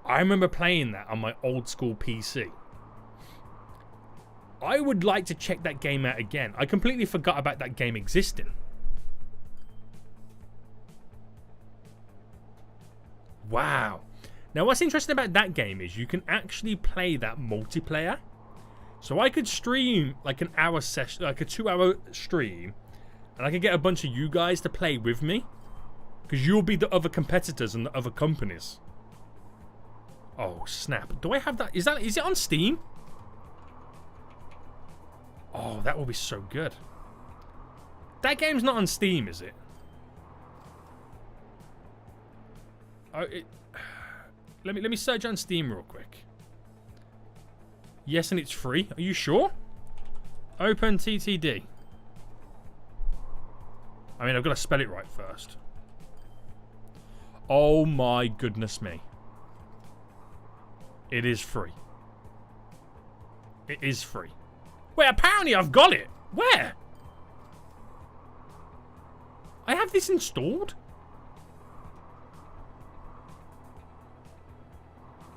I remember playing that on my old school PC. I would like to check that game out again. I completely forgot about that game existing. Wow. Now, what's interesting about that game is you can actually play that multiplayer. So I could stream like an hour session, like a 2-hour stream, and I could get a bunch of you guys to play with me, because you'll be the other competitors and the other companies. Oh snap! Do I have that? Is it on Steam? Oh, that will be so good. That game's not on Steam, is it? Oh, let me search on Steam real quick. Yes, and it's free. Are you sure? OpenTTD. I mean, I've got to spell it right first. Oh my goodness me. It is free. It is free. Wait, apparently I've got it. Where? I have this installed?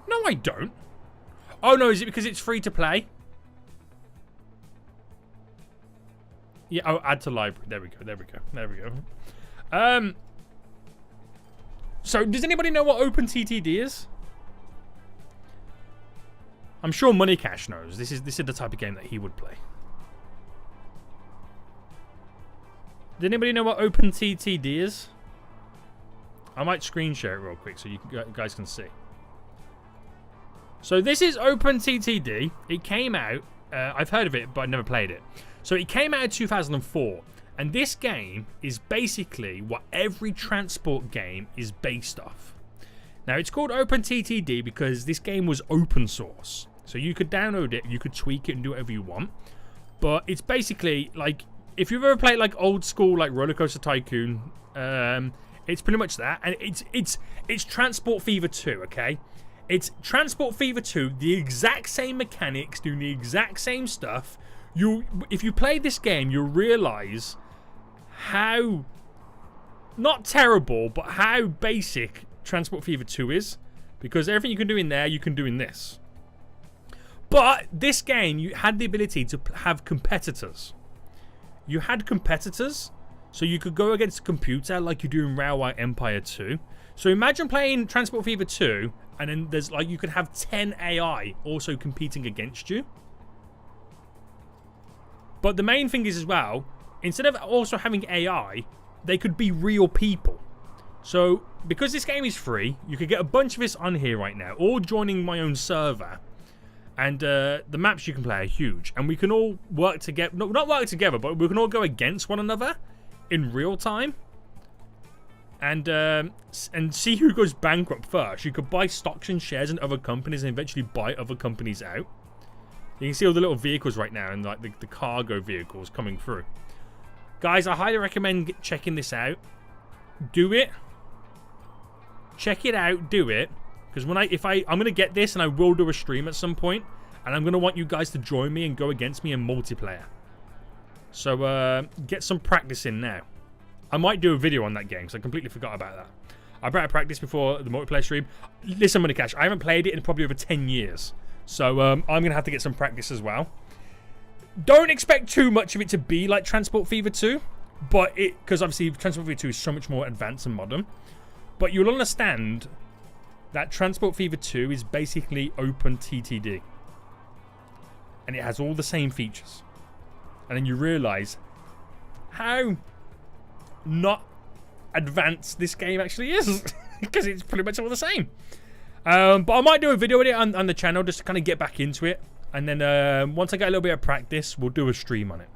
No, I don't. Oh, no, is it because it's free to play? Yeah, oh, add to library. There we go. So, does anybody know what OpenTTD is? I'm sure Money Cash knows. This is the type of game that he would play. Does anybody know what OpenTTD is? I might screen share it real quick so you guys can see. So this is OpenTTD. It came out. I've heard of it, but I've never played it. So it came out in 2004. And this game is basically what every transport game is based off. Now, it's called OpenTTD because this game was open source. So you could download it, you could tweak it and do whatever you want. But it's basically like, if you've ever played like old school like Roller Coaster Tycoon, it's pretty much that. And it's Transport Fever 2, okay? It's Transport Fever 2, the exact same mechanics, doing the exact same stuff. If you play this game, you'll realize how, not terrible, but how basic Transport Fever 2 is. Because everything you can do in there, you can do in this. But this game, you had the ability to have competitors. You had competitors, so you could go against a computer like you do in Railway Empire 2. So imagine playing Transport Fever 2, and then there's like you could have 10 AI also competing against you. But the main thing is as well, instead of also having AI, they could be real people. So because this game is free, you could get a bunch of us on here right now, all joining my own server. And the maps you can play are huge. And we can all work together. No, not work together, but we can all go against one another in real time. And see who goes bankrupt first. You could buy stocks and shares in other companies and eventually buy other companies out. You can see all the little vehicles right now and like the cargo vehicles coming through. Guys, I highly recommend checking this out. Do it. Check it out. Do it. Because I'm going to get this and I will do a stream at some point. And I'm going to want you guys to join me and go against me in multiplayer. So, get some practice in now. I might do a video on that game, because I completely forgot about that. I better practice before the multiplayer stream. Listen, Money Cash, I haven't played it in probably over 10 years. So, I'm going to have to get some practice as well. Don't expect too much of it to be like Transport Fever 2. Because obviously, Transport Fever 2 is so much more advanced and modern. But you'll understand that Transport Fever 2 is basically OpenTTD. And it has all the same features. And then you realise how not advanced this game actually is. Because it's pretty much all the same. But I might do a video with it on the channel just to kind of get back into it. And then once I get a little bit of practice, we'll do a stream on it.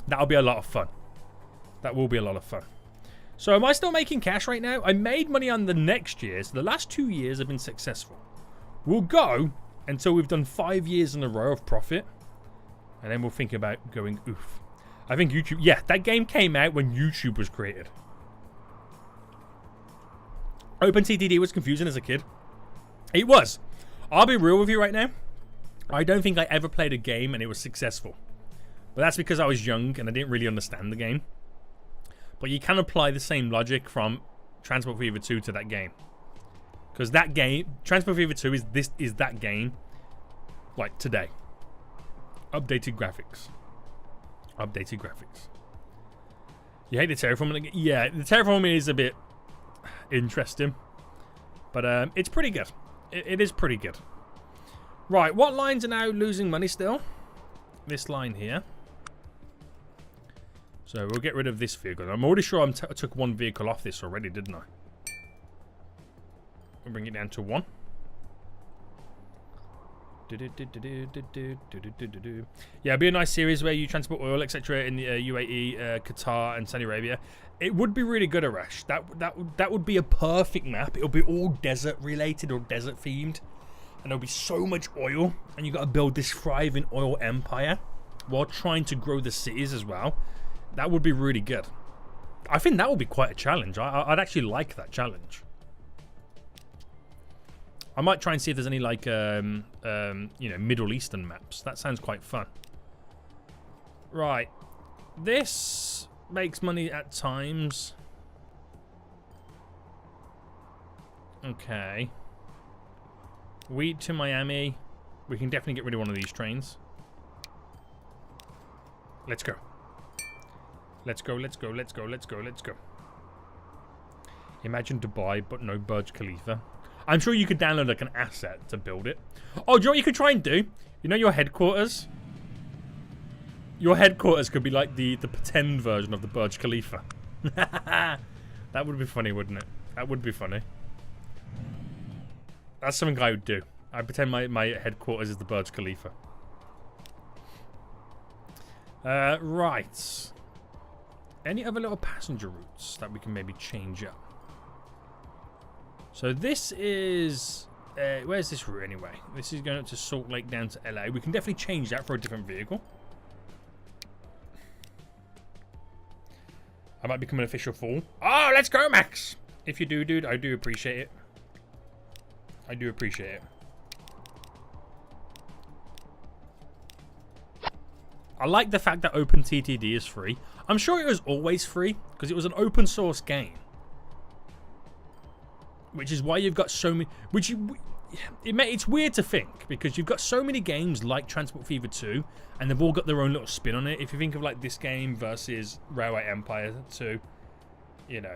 That'll be a lot of fun. That will be a lot of fun. So am I still making cash right now? I made money on the next year. So the last 2 years have been successful. We'll go until we've done 5 years in a row of profit. And then we'll think about going oof. I think YouTube... Yeah, that game came out when YouTube was created. OpenTTD was confusing as a kid. It was. I'll be real with you right now. I don't think I ever played a game and it was successful. But that's because I was young and I didn't really understand the game. But you can apply the same logic from Transport Fever 2 to that game. Because that game... Transport Fever 2 is that game. Like, today. Updated graphics. Updated graphics. You hate the terraforming? Yeah, the terraforming is a bit interesting. But it's pretty good. It is pretty good. Right, what lines are now losing money still? This line here. So we'll get rid of this vehicle. I'm already sure I took one vehicle off this already, didn't I? We'll bring it down to 1. Yeah, it'd be a nice series where you transport oil, etc. in the UAE, Qatar, and Saudi Arabia. It would be really good, Arash. That would be a perfect map. It'll be all desert related or desert themed, and there'll be so much oil, and you got to build this thriving oil empire while trying to grow the cities as well. That would be really good. I think that would be quite a challenge. I'd actually like that challenge. I might try and see if there's any like you know, Middle Eastern maps. That sounds quite fun. Right. This makes money at times. Okay. Wheat to Miami. We can definitely get rid of one of these trains. Let's go. Let's go, let's go, let's go, let's go, let's go. Imagine Dubai, but no Burj Khalifa. I'm sure you could download like an asset to build it. Oh, do you know what you could try and do? You know your headquarters? Your headquarters could be like the pretend version of the Burj Khalifa. That would be funny, wouldn't it? That would be funny. That's something I would do. I pretend my headquarters is the Burj Khalifa. Right. Any other little passenger routes that we can maybe change up? So this is... where's this route anyway? This is going up to Salt Lake down to LA. We can definitely change that for a different vehicle. I might become an official fool. Oh, let's go, Max! If you do, dude, I do appreciate it. I do appreciate it. I like the fact that OpenTTD is free. I'm sure it was always free because it was an open source game. Which is why you've got so many... It's weird to think because you've got so many games like Transport Fever 2 and they've all got their own little spin on it. If you think of like this game versus Railway Empire 2, you know,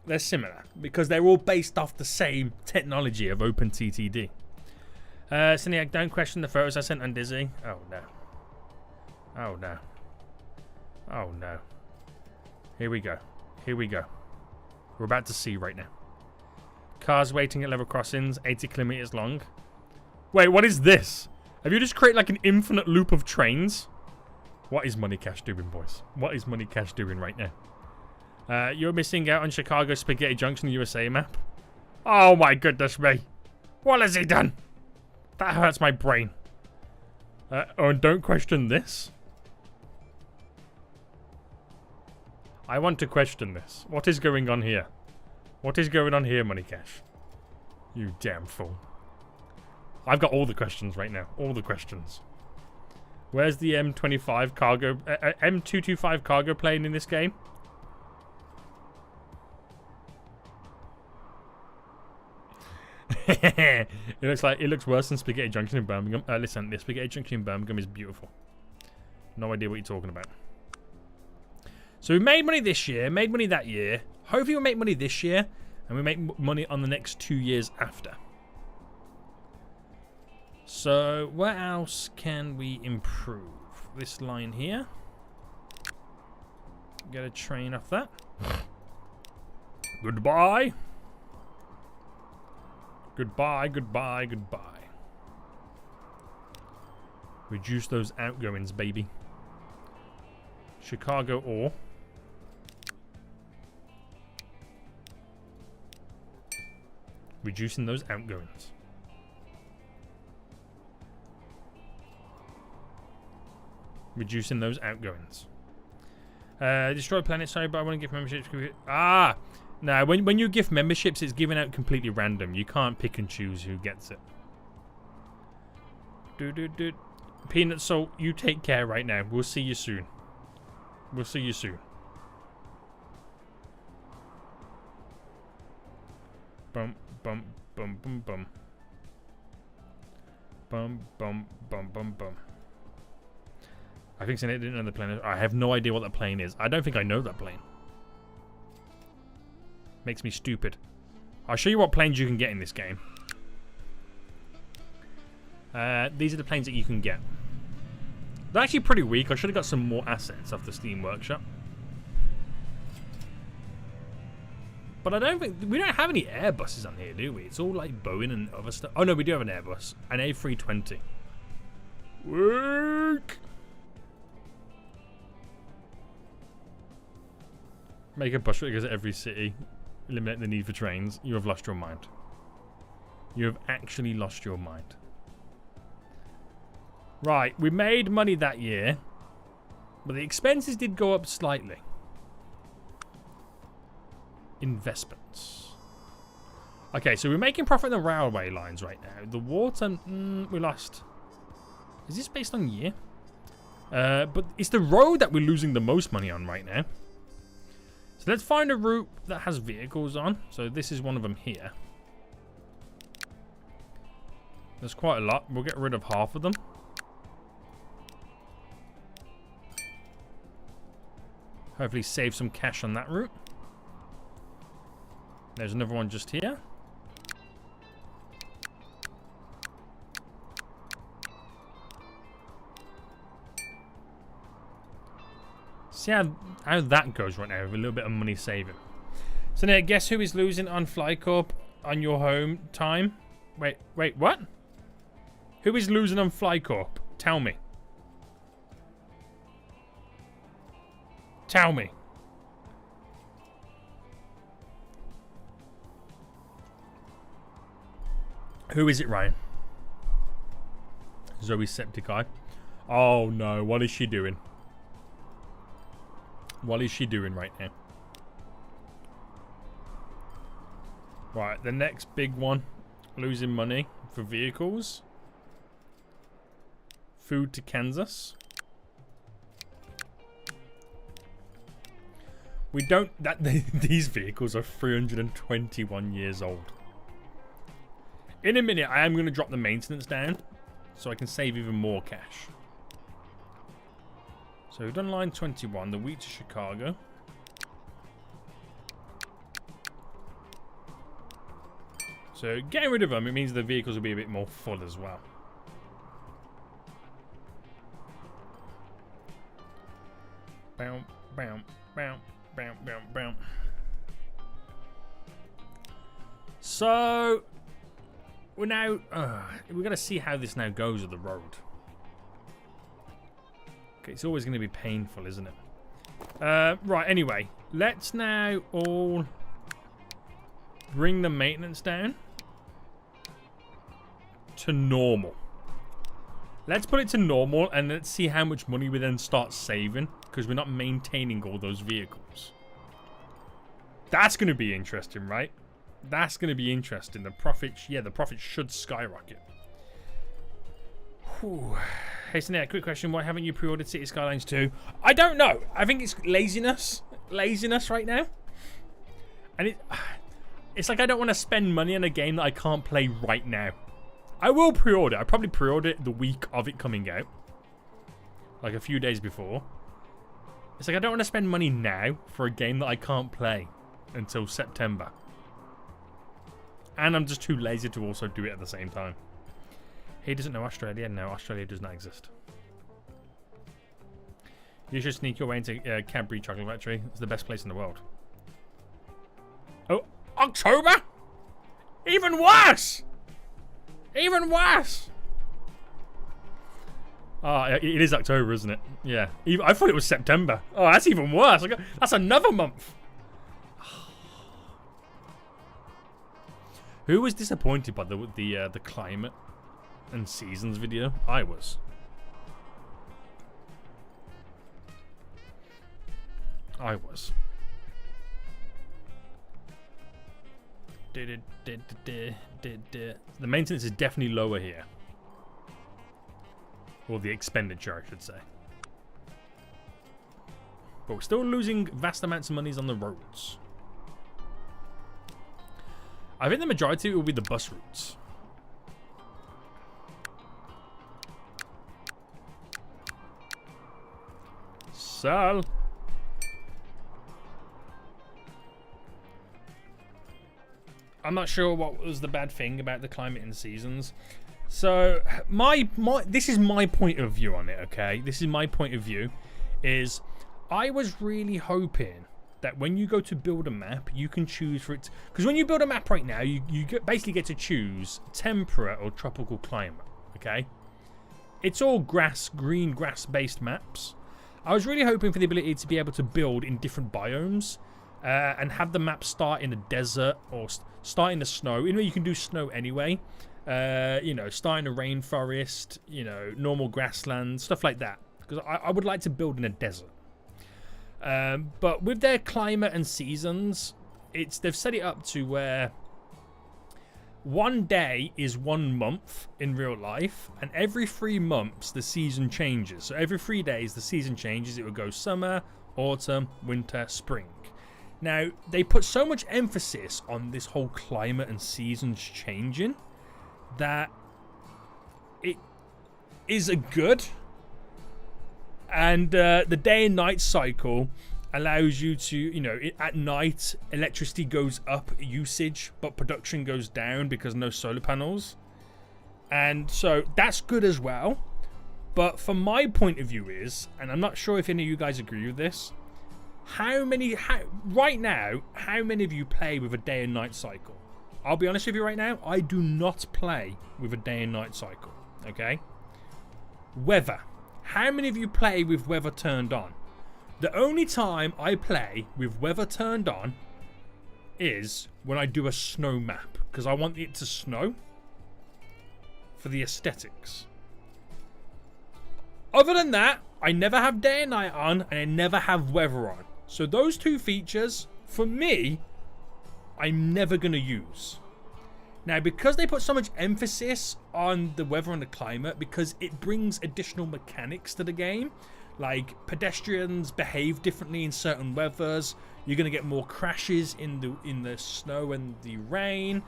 they're similar because they're all based off the same technology of OpenTTD. Cyniac, don't question the photos I sent on Dizzy. Oh no. Oh no. Oh no. Here we go. Here we go. We're about to see right now. Cars waiting at level crossings, 80 kilometers long. Wait, what is this? Have you just created like an infinite loop of trains? What is Money Cash doing, boys? What is Money Cash doing right now? You're missing out on Chicago Spaghetti Junction USA map. Oh my goodness me. What has he done? That hurts my brain. Oh, and don't question this. I want to question this. What is going on here? What is going on here, Money Cash? You damn fool. I've got all the questions right now. All the questions. Where's the M25 cargo... M225 cargo plane in this game? It looks worse than Spaghetti Junction in Birmingham. Listen, the Spaghetti Junction in Birmingham is beautiful. No idea what you're talking about. So we made money this year, made money that year. Hopefully we'll make money this year, and we make money on the next 2 years after. So where else can we improve? This line here. Get a train off that. Goodbye. Goodbye, goodbye, goodbye. Reduce those outgoings, baby. Chicago ore. Reducing those outgoings. Reducing those outgoings. Destroy planet, sorry, but I want to give memberships. Ah! No, when you gift memberships, it's given out completely random. You can't pick and choose who gets it. Peanut Salt, you take care right now. We'll see you soon. We'll see you soon. Bum, bum, bum, bum, bum. Bum, bum, bum, bum, bum. I think Senate didn't know the plane. I have no idea what that plane is. I don't think I know that plane. Makes me stupid. I'll show you what planes you can get in this game. These are the planes that you can get. They're actually pretty weak. I should have got some more assets off the Steam Workshop. But I don't think... We don't have any Airbuses on here, do we? It's all like Boeing and other stuff. Oh no, we do have an Airbus. An A320. Work! Make a bus route that goes to every city. Eliminate the need for trains. You have lost your mind. You have actually lost your mind. Right, we made money that year, but the expenses did go up slightly. Investments. Okay, so we're making profit on the railway lines right now. The water, we lost. Is this based on year? But it's the road that we're losing the most money on right now. So let's find a route that has vehicles on. So this is one of them here. There's quite a lot. We'll get rid of half of them. Hopefully save some cash on that route. There's another one just here. See how that goes right now with a little bit of money saving. So now guess who is losing on FlyCorp on your home time? Wait, what? Who is losing on FlyCorp? Tell me. Tell me. Who is it, Ryan? Zoe Septiceye. Oh no, what is she doing? What is she doing right now? Right, the next big one. Losing money for vehicles. Food to Kansas. We don't... These vehicles are 321 years old. In a minute, I am going to drop the maintenance down so I can save even more cash. So we've done line 21, the wheat to Chicago. So getting rid of them, it means the vehicles will be a bit more full as well. Bow, bow, bow, bow, bow, bow. So we're now we're gonna see how this now goes with the road. Okay, it's always gonna be painful, isn't it? Right, anyway, let's now all bring the maintenance down to normal. Let's put it to normal and let's see how much money we then start saving, because we're not maintaining all those vehicles. That's going to be interesting, right? That's going to be interesting. The profits, yeah, the profits should skyrocket. Whew. Hey, Sinead, quick question. Why haven't you pre-ordered City Skylines 2? I don't know. I think it's laziness. Laziness right now. And it's like I don't want to spend money on a game that I can't play right now. I will pre-order. I probably pre-order it the week of it coming out. Like a few days before. It's like I don't want to spend money now for a game that I can't play until September. And I'm just too lazy to also do it at the same time. He doesn't know Australia. No, Australia does not exist. You should sneak your way into Cadbury Chocolate Factory. It's the best place in the world. Oh, October? Even worse! Even worse! Oh, it is October, isn't it? Yeah. I thought it was September. Oh, that's even worse. That's another month. Who was disappointed by the climate and seasons video? I was. The maintenance is definitely lower here. Or the expenditure, I should say. But we're still losing vast amounts of monies on the roads. I think the majority will be the bus routes. Sell. I'm not sure what was the bad thing about the climate and seasons. So this is my point of view on it, okay? This is my point of view. Is I was really hoping that when you go to build a map, you can choose for it. Because when you build a map right now, you basically get to choose temperate or tropical climate, okay? It's all green grass-based maps. I was really hoping for the ability to be able to build in different biomes and have the map start in the desert or start in the snow. You know, you can do snow anyway. You know, start in a rainforest, you know, normal grassland, stuff like that. Because I would like to build in a desert. But with their climate and seasons, they've set it up to where one day is 1 month in real life, and every 3 months the season changes. So every 3 days the season changes. It will go summer, autumn, winter, spring. Now, they put so much emphasis on this whole climate and seasons changing that it is a good. And the day and night cycle allows you to, you know, at night electricity goes up usage, but production goes down because no solar panels. And so that's good as well. But from my point of view is, and I'm not sure if any of you guys agree with this, right now, how many of you play with a day and night cycle? I'll be honest with you right now, I do not play with a day and night cycle, okay? Weather. How many of you play with weather turned on? The only time I play with weather turned on is when I do a snow map, because I want it to snow for the aesthetics. Other than that, I never have day and night on, and I never have weather on. So those two features, for me, I'm never going to use. Now, because they put so much emphasis on the weather and the climate, because it brings additional mechanics to the game, like pedestrians behave differently in certain weathers, you're going to get more crashes in the snow and the rain,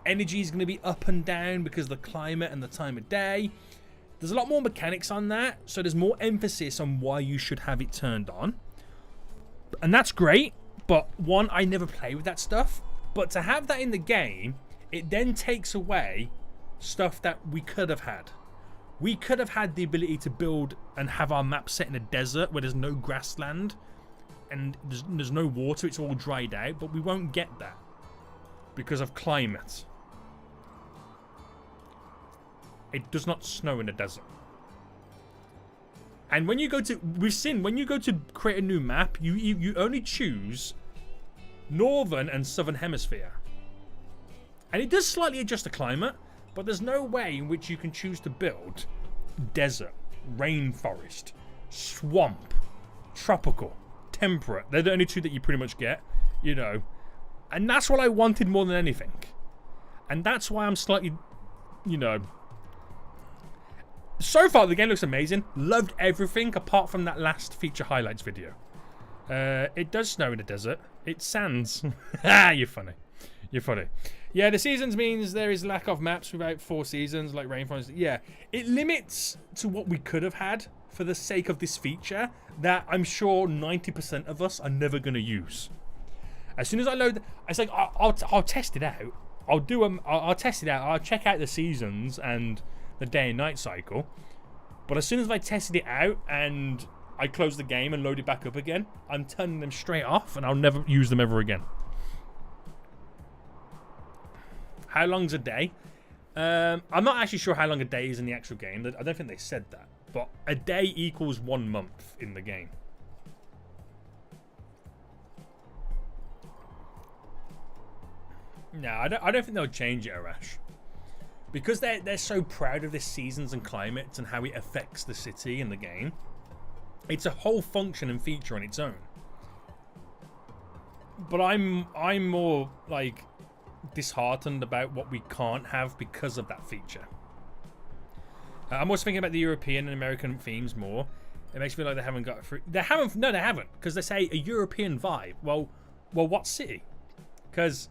energy is going to be up and down because of the climate and the time of day. There's a lot more mechanics on that, so there's more emphasis on why you should have it turned on. And that's great, but one, I never play with that stuff. But to have that in the game, it then takes away stuff that we could have had. We could have had the ability to build and have our map set in a desert where there's no grassland and there's no water, it's all dried out, but we won't get that because of climate. It does not snow in the desert. And when you go to, when you go to create a new map, you only choose northern and southern hemisphere. And it does slightly adjust the climate, but there's no way in which you can choose to build desert, rainforest, swamp, tropical, temperate. They're the only two that you pretty much get, you know. And that's what I wanted more than anything. And that's why I'm slightly, you know... So far, the game looks amazing. Loved everything apart from that last feature highlights video. It does snow in the desert. It's sands. You're funny. You're funny. Yeah, the seasons means there is lack of maps without 4 seasons, like Rainforest. Yeah, it limits to what we could have had for the sake of this feature that I'm sure 90% of us are never going to use. As soon as I load, it's like I'll test it out. I'll test it out. I'll check out the seasons and the day and night cycle. But as soon as I tested it out and I close the game and load it back up again, I'm turning them straight off and I'll never use them ever again. How long's a day? I'm not actually sure how long a day is in the actual game. I don't think they said that. But a day equals 1 month in the game. No, I don't think they'll change it, Arash. Because they're so proud of this seasons and climates and how it affects the city and the game. It's a whole function and feature on its own. But I'm more like disheartened about what we can't have because of that feature. I'm also thinking about the European and American themes more. It makes me feel like they haven't got free. They haven't. No, they haven't. Because they say a European vibe. Well, what city? Because,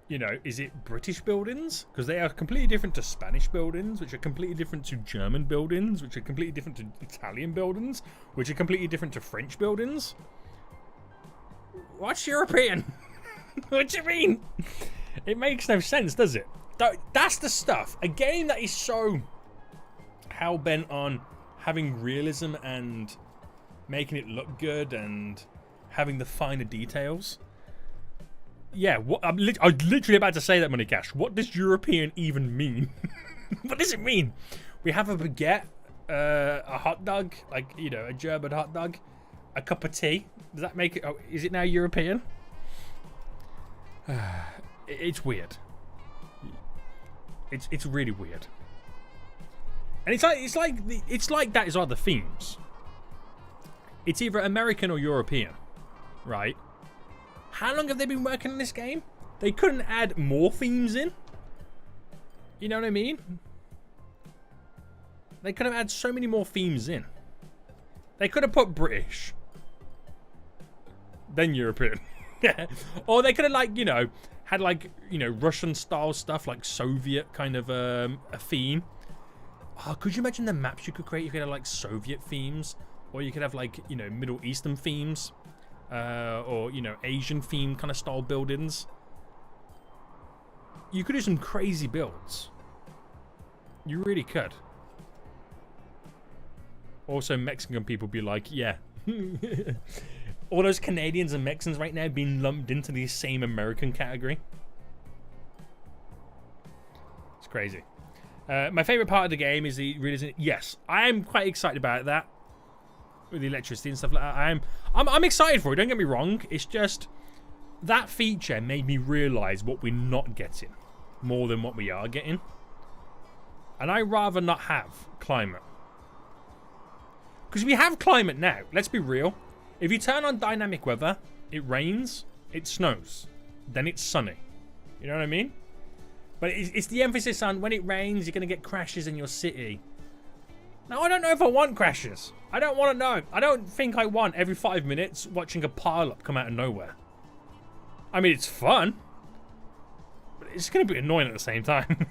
you know, is it British buildings? Because they are completely different to Spanish buildings, which are completely different to German buildings, which are completely different to Italian buildings, which are completely different to French buildings. What's European? What do you mean? It makes no sense, does it? That's the stuff. A game that is so hell-bent on having realism and making it look good and having the finer details. Yeah, I'm literally about to say that, Money Cash. What does European even mean? What does it mean? We have a baguette, a hot dog, like, you know, a German hot dog, a cup of tea. Does that make it? Oh, is it now European? It's weird. It's really weird. And it's like that is other themes. It's either American or European, right? How long have they been working on this game? They couldn't add more themes in. You know what I mean? They could have had so many more themes in. They could have put British, then European. Yeah. Or they could have, like, you know, had, like, you know, Russian style stuff, like Soviet kind of a theme. Oh, could you imagine the maps you could create? You could have, like, Soviet themes, or you could have, like, you know, Middle Eastern themes, or, you know, Asian theme kind of style buildings. You could do some crazy builds. You really could. Also, Mexican people be like, yeah. All those Canadians and Mexicans right now being lumped into the same American category. It's crazy. My favorite part of the game is the realism. Yes, I am quite excited about that. With the electricity and stuff like that. I'm excited for it, don't get me wrong. It's just that feature made me realise what we're not getting more than what we are getting. And I'd rather not have climate. Because we have climate now. Let's be real. If you turn on dynamic weather, it rains, it snows, then it's sunny. You know what I mean? But it's the emphasis on when it rains, you're going to get crashes in your city. Now, I don't know if I want crashes. I don't want to know. I don't think I want every 5 minutes watching a pile-up come out of nowhere. I mean, it's fun. But it's going to be annoying at the same time.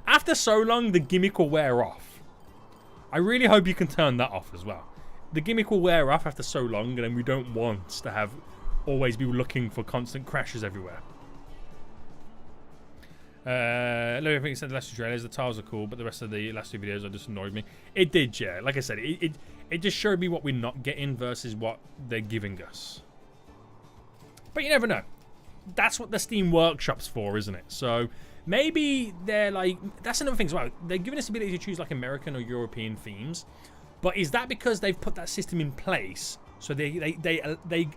After so long, the gimmick will wear off. I really hope you can turn that off as well. The gimmick will wear off after so long, and then we don't want to have always be looking for constant crashes everywhere. I think said the last two trailers, the tiles are cool, but the rest of the last 2 videos are just annoyed me. It did, yeah. Like I said, it just showed me what we're not getting versus what they're giving us. But you never know. That's what the Steam Workshop's for, isn't it? So maybe they're like, that's another thing as well. They're giving us the ability to choose like American or European themes. But is that because they've put that system in place so they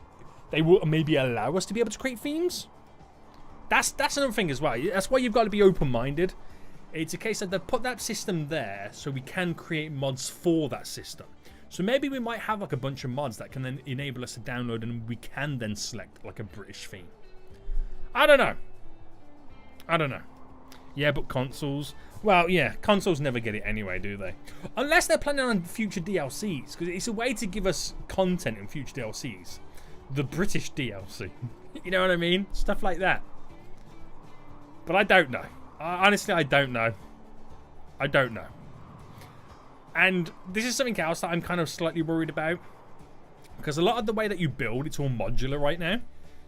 will maybe allow us to be able to create themes? That's another thing as well. That's why you've got to be open-minded. It's a case that they've put that system there so we can create mods for that system. So maybe we might have like a bunch of mods that can then enable us to download and we can then select like a British theme. I don't know. I don't know. Yeah, but consoles. Well, yeah, consoles never get it anyway, do they? Unless they're planning on future DLCs, because it's a way to give us content in future DLCs. The British DLC. You know what I mean? Stuff like that. But I don't know. Honestly, I don't know. I don't know. And this is something else that I'm kind of slightly worried about. Because a lot of the way that you build, it's all modular right now.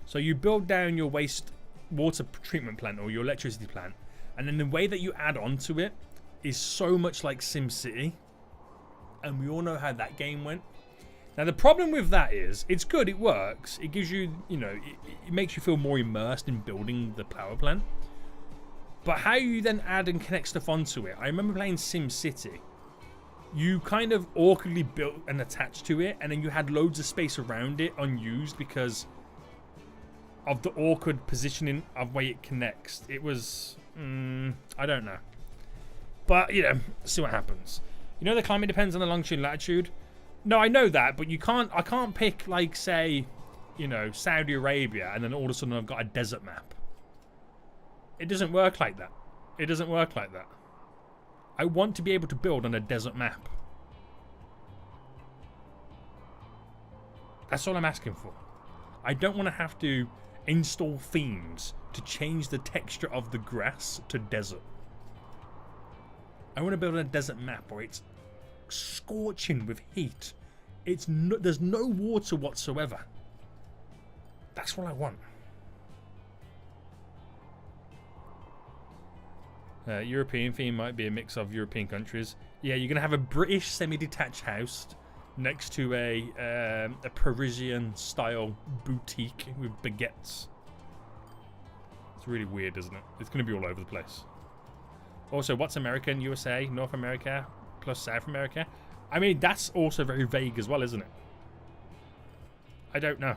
So you build down your water treatment plant or your electricity plant. And then the way that you add on to it is so much like SimCity. And we all know how that game went. Now, the problem with that is, it's good, it works. It gives you, you know, it makes you feel more immersed in building the power plant. But how you then add and connect stuff onto it. I remember playing SimCity. You kind of awkwardly built and attached to it, and then you had loads of space around it unused because of the awkward positioning of way it connects. It was, I don't know. But, you know, see what happens. You know the climate depends on the longitude and latitude? No, I know that, but I can't pick, like, say, you know, Saudi Arabia, and then all of a sudden I've got a desert map. It doesn't work like that. It doesn't work like that. I want to be able to build on a desert map. That's all I'm asking for. I don't want to have to install themes to change the texture of the grass to desert. I want to build a desert map where it's scorching with heat. There's no water whatsoever. That's what I want. European theme might be a mix of European countries. Yeah, you're gonna have a British semi-detached house next to a Parisian style boutique with baguettes. It's really weird, isn't it? It's gonna be all over the place. Also, what's American? USA, North America, plus South America? I mean, that's also very vague as well, isn't it? I don't know.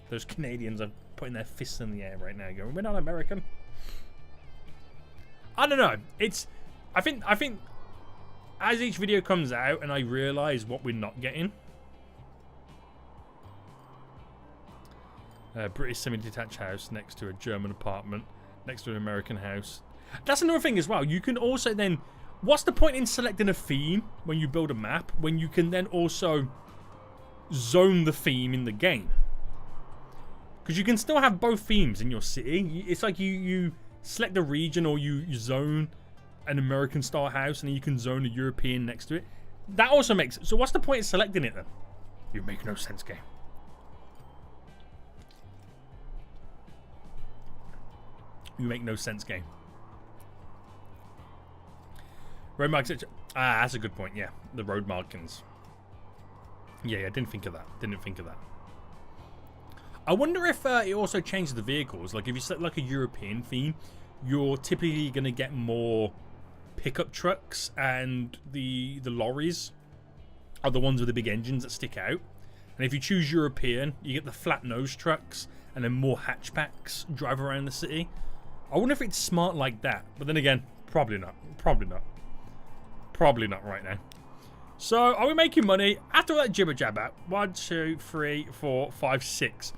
Those Canadians are putting their fists in the air right now going, we're not American. I don't know. I think as each video comes out and I realise what we're not getting. British semi-detached house next to a German apartment, next to an American house. That's another thing as well. You can also then... What's the point in selecting a theme when you build a map when you can then also zone the theme in the game? Because you can still have both themes in your city. It's like you select a region or you zone an American style house and then you can zone a European next to it. That also makes... So what's the point in selecting it then? You make no sense, game. You make no sense, game. Road markings. Ah, that's a good point. Yeah, the road markings. Yeah, I didn't think of that. Didn't think of that. I wonder if it also changes the vehicles. Like if you set like a European theme, you're typically going to get more pickup trucks, and the lorries are the ones with the big engines that stick out. And if you choose European, you get the flat nose trucks and then more hatchbacks drive around the city. I wonder if it's smart like that. But then again, probably not. Probably not. Probably not right now. So, are we making money? After all that jibber jabber, 1, 2, 3, 4, 5, 6.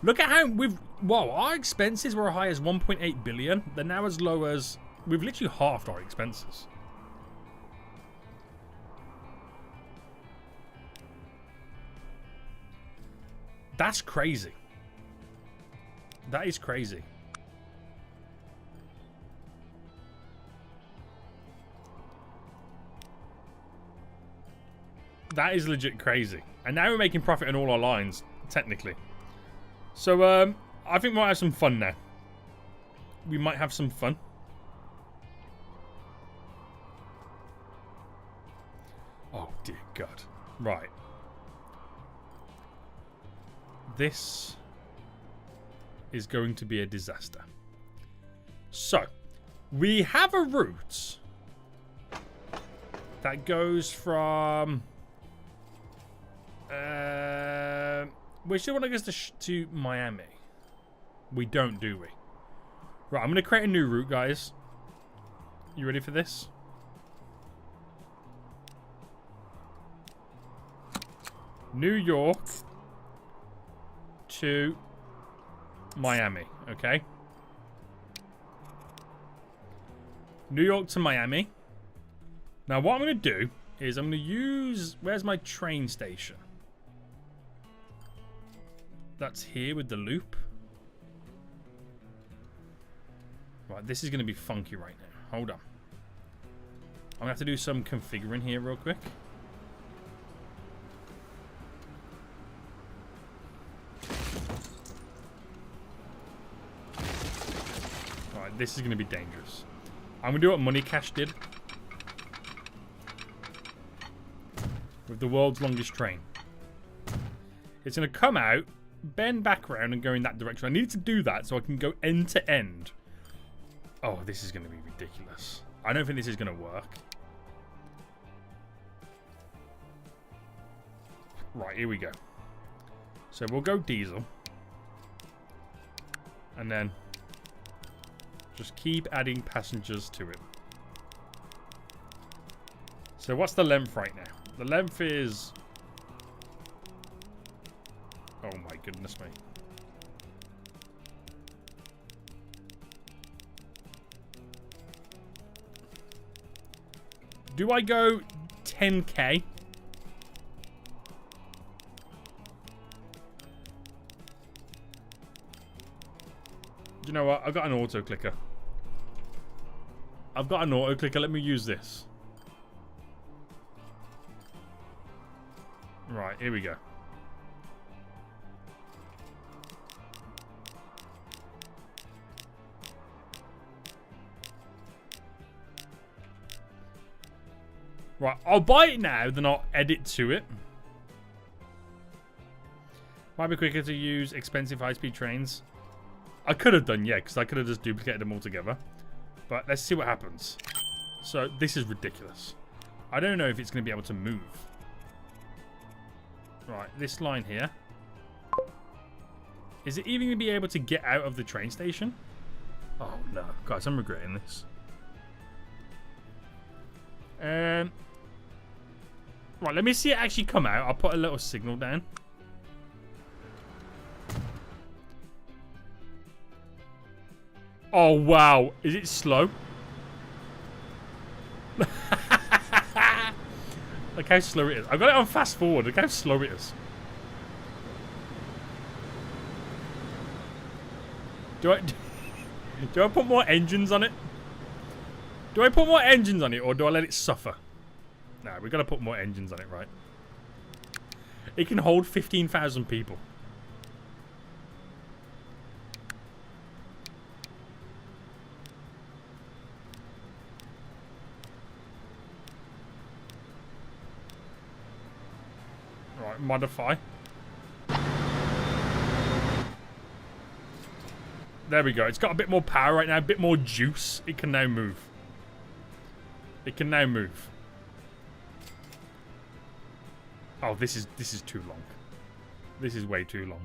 Look at how whoa, our expenses were as high as 1.8 billion. They're now as low as, we've literally halved our expenses. That's crazy. That is crazy. That is legit crazy. And now we're making profit on all our lines, technically. So, I think we might have some fun now. We might have some fun. Oh, dear God. Right. This is going to be a disaster. So, we have a route that goes from... we still want to go to Miami. We don't, do we? Right, I'm going to create a new route, guys. You ready for this? New York to Miami, okay? New York to Miami. Now, what I'm going to do is I'm going to use... Where's my train station? That's here with the loop. Right, this is going to be funky right now. Hold on. I'm going to have to do some configuring here real quick. Alright, this is going to be dangerous. I'm going to do what Money Cash did. With the world's longest train. It's going to come out, bend back around and go in that direction. I need to do that so I can go end to end. Oh, this is going to be ridiculous. I don't think this is going to work. Right, here we go. So we'll go diesel. And then just keep adding passengers to it. So what's the length right now? The length is... Oh my goodness me. Do I go 10K? You know what? I've got an auto clicker. I've got an auto clicker. Let me use this. Right, here we go. Right, I'll buy it now, then I'll edit to it. Might be quicker to use expensive high-speed trains. I could have done, yeah, because I could have just duplicated them all together. But let's see what happens. So, this is ridiculous. I don't know if it's going to be able to move. Right, this line here. Is it even going to be able to get out of the train station? Oh, no. Guys, I'm regretting this. Right, let me see it actually come out. I'll put a little signal down. Oh, wow. Is it slow? Look how slow it is. I've got it on fast forward. Look how slow it is. Do I put more engines on it? Do I put more engines on it or do I let it suffer? Nah, we've got to put more engines on it, right? It can hold 15,000 people. Right, modify. There we go. It's got a bit more power right now, a bit more juice. It can now move. It can now move. Oh, this is too long. This is way too long.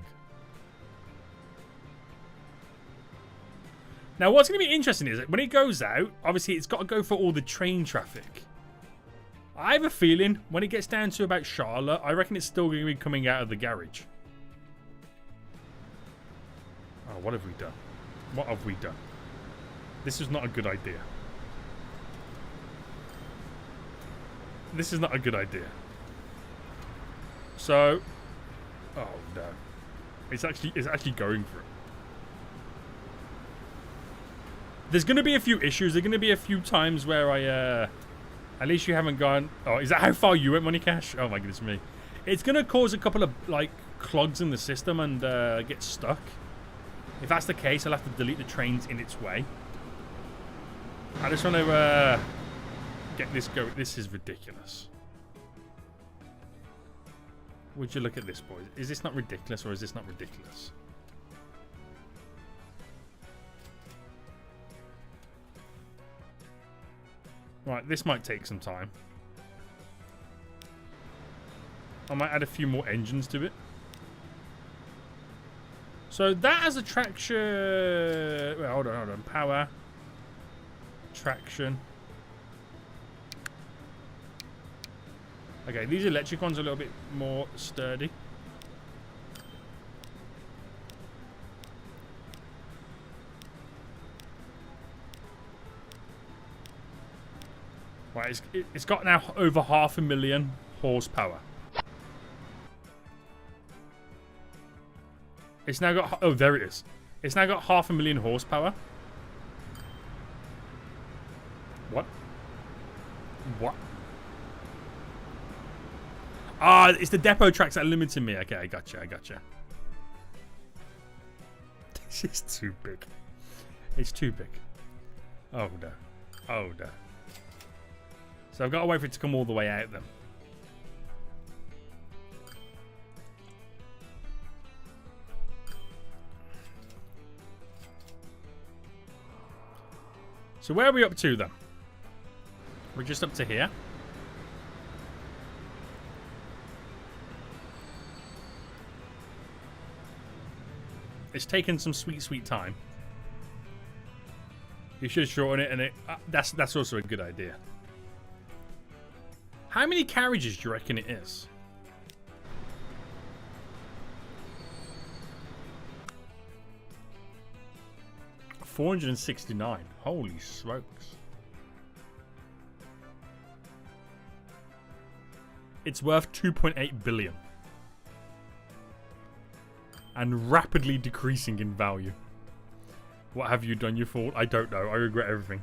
Now, what's going to be interesting is that when it goes out, obviously it's got to go for all the train traffic. I have a feeling when it gets down to about Charlotte, I reckon it's still going to be coming out of the garage. Oh, what have we done? What have we done? This is not a good idea. This is not a good idea. So, oh no, it's actually going for it. There's going to be a few issues. There's going to be a few times where at least you haven't gone. Oh, is that how far you went, Money Cash? Oh my goodness me, it's going to cause a couple of like clogs in the system and get stuck. If that's the case, I'll have to delete the trains in its way. I just want to get this going. This is ridiculous. Would you look at this, boys? Is this not ridiculous or is this not ridiculous? Right, this might take some time. I might add a few more engines to it. So that has a traction... Wait, hold on. Power. Traction. Okay, these electric ones are a little bit more sturdy. Right, it's got now over 500,000 horsepower. It's now got... Oh, there it is. It's now got 500,000 horsepower. What? What? Ah, it's the depot tracks that are limiting me. Okay, I gotcha, I gotcha. This is too big. It's too big. Oh, no. Oh, no. So I've got to wait for it to come all the way out then. So where are we up to then? We're just up to here. It's taken some sweet, sweet time. You should shorten it, and that's also a good idea. How many carriages do you reckon it is? $469. Holy smokes. It's worth 2.8 billion. And rapidly decreasing in value. What have you done, you fool? I don't know. I regret everything.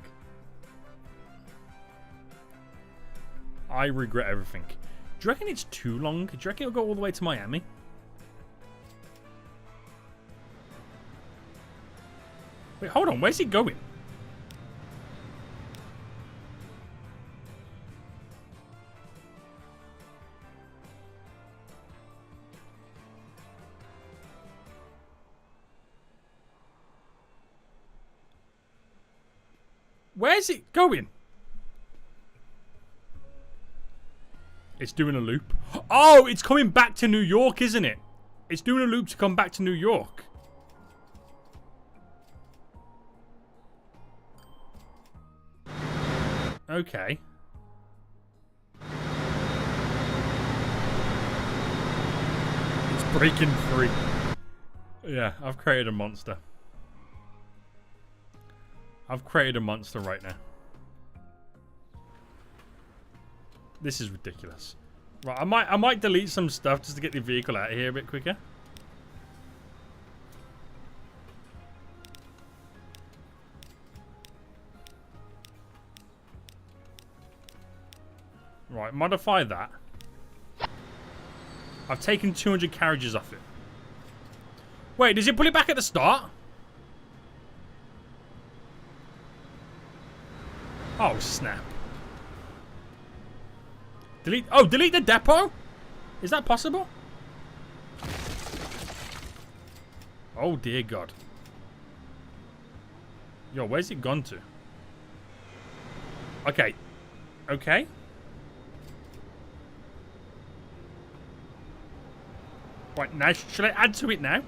I regret everything. Do you reckon it's too long? Do you reckon it'll go all the way to Miami? Wait, hold on. Where's it going? Where's it going? It's doing a loop. Oh, it's coming back to New York, isn't it? It's doing a loop to come back to New York. Okay. It's breaking free. Yeah, I've created a monster. I've created a monster right now. This is ridiculous. Right, I might delete some stuff just to get the vehicle out of here a bit quicker. Right, modify that. I've taken 200 carriages off it. Wait, does it pull it back at the start? Oh, snap. Delete. Oh, delete the depot? Is that possible? Oh, dear God. Yo, where's it gone to? Okay. Okay. Right, now, should I add to it now?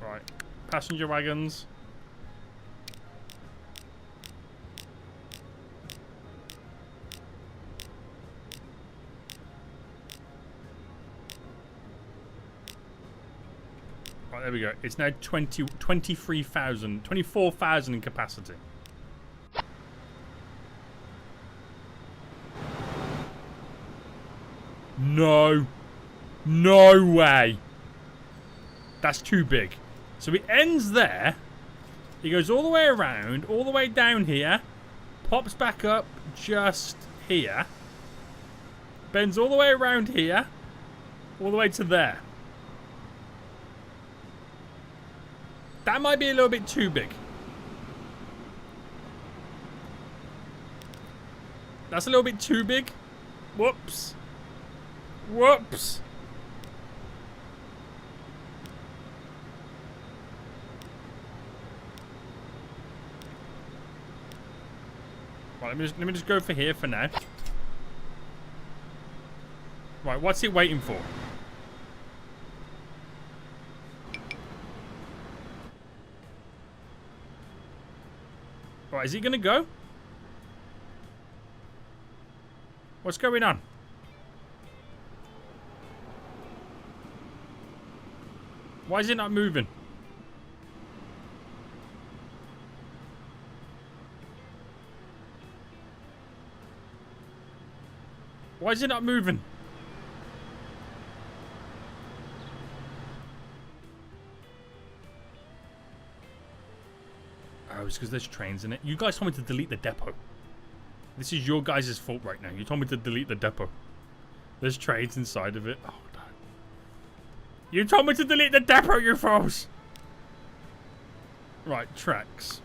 Right. Passenger wagons. Right, there we go. It's now 24,000 in capacity. No. No way. That's too big. So it ends there. It goes all the way around, all the way down here. Pops back up just here. Bends all the way around here. All the way to there. That might be a little bit too big. That's a little bit too big. Whoops. Whoops. Right, let me just go for here for now. Right, what's it waiting for? Right, is he gonna go? What's going on? Why is it not moving? Why is it not moving? Oh, it's because there's trains in it. You guys told me to delete the depot. This is your guys' fault right now. You told me to delete the depot. There's trains inside of it. Oh, no. You told me to delete the depot, you fools! Right, tracks.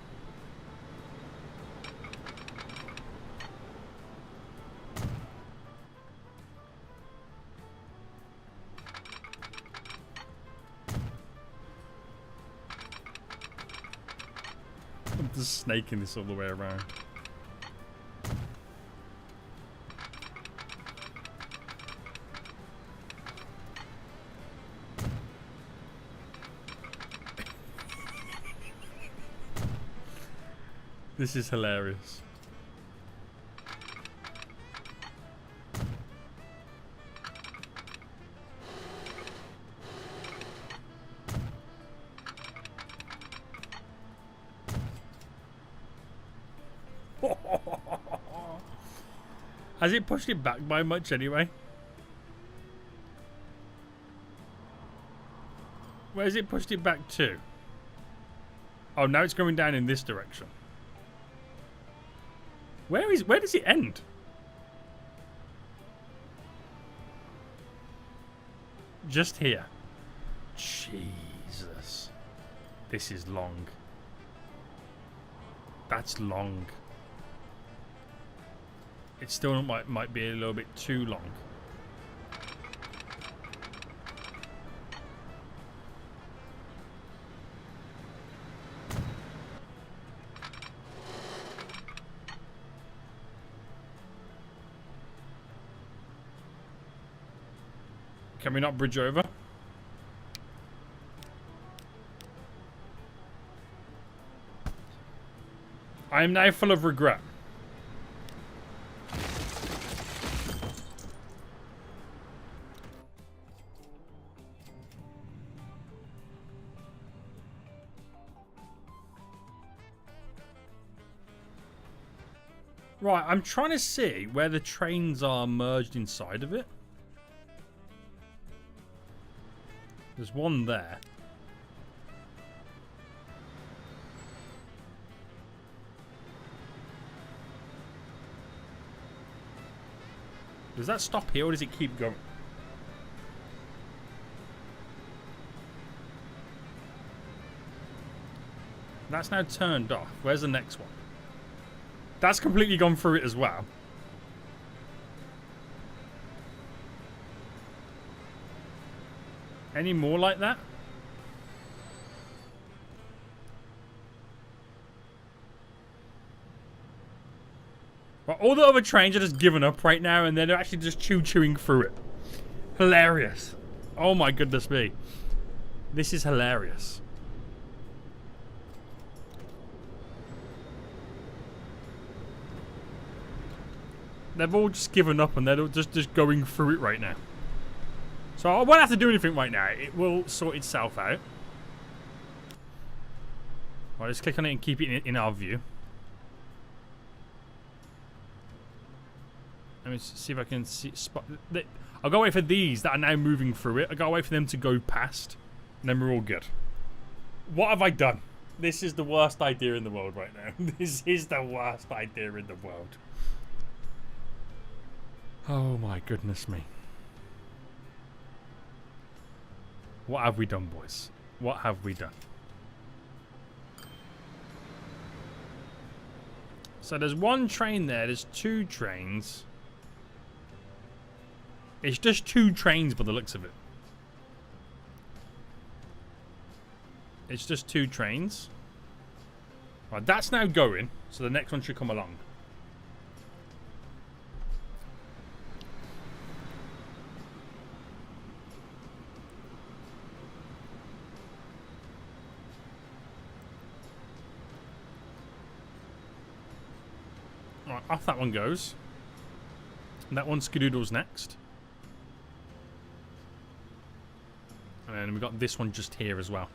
I'm just snaking this all the way around. This is hilarious. Has it pushed it back by much anyway? Where's it pushed it back to? Oh, now it's going down in this direction. Where does it end? Just here. Jesus. This is long. That's long. It still might be a little bit too long. Can we not bridge over? I am now full of regret. Right, I'm trying to see where the trains are merged inside of it. There's one there. Does that stop here or does it keep going? That's now turned off. Where's the next one? That's completely gone through it as well. Any more like that? Well, all the other trains are just giving up right now and they're actually just chewing through it. Hilarious. Oh my goodness me. This is hilarious. They've all just given up and they're all just going through it right now. So I won't have to do anything right now. It will sort itself out. Right, let's click on it and keep it in our view. Let me see if I can spot. I'll go wait for these that are now moving through it. I'll go wait for them to go past. And then we're all good. What have I done? This is the worst idea in the world right now. This is the worst idea in the world. Oh my goodness me. What have we done, boys? What have we done? So there's one train there. There's two trains. It's just two trains by the looks of it. It's just two trains. Right, that's now going. So the next one should come along. Right, off that one goes. And that one skedoodles next. And then we've got this one just here as well.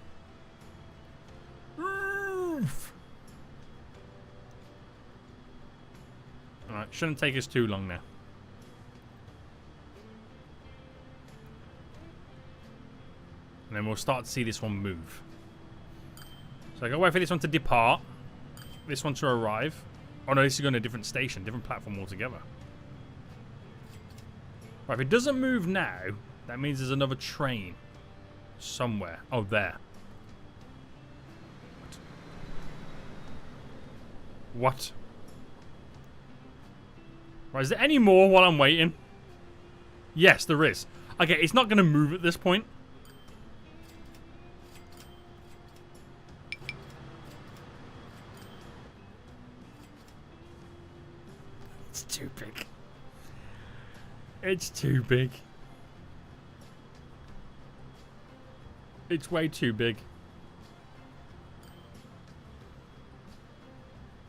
Alright, shouldn't take us too long now. we'll start to see this one move. So I gotta wait for this one to depart. This one to arrive. Oh no, this is going to a different station, different platform altogether. Right, if it doesn't move now, that means there's another train somewhere. Oh, there. What? Right, is there any more while I'm waiting? Yes, there is. Okay, it's not going to move at this point. It's too big. It's too big. It's way too big.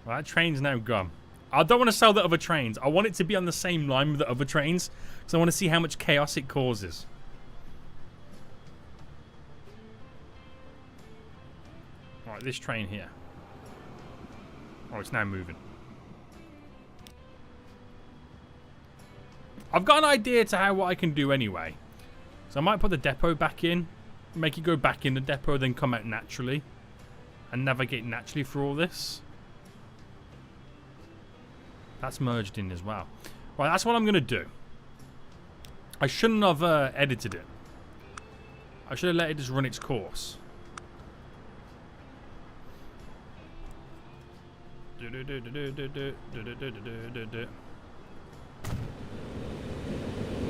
Well, that train's now gone. I don't want to sell the other trains. I want it to be on the same line with the other trains, because I want to see how much chaos it causes. Alright, this train here. Oh, it's now moving. I've got an idea to how what I can do anyway. So I might put the depot back in, make it go back in the depot, then come out naturally, and navigate naturally through all this. That's merged in as well. Right, that's what I'm going to do. I shouldn't have edited it. I should have let it just run its course.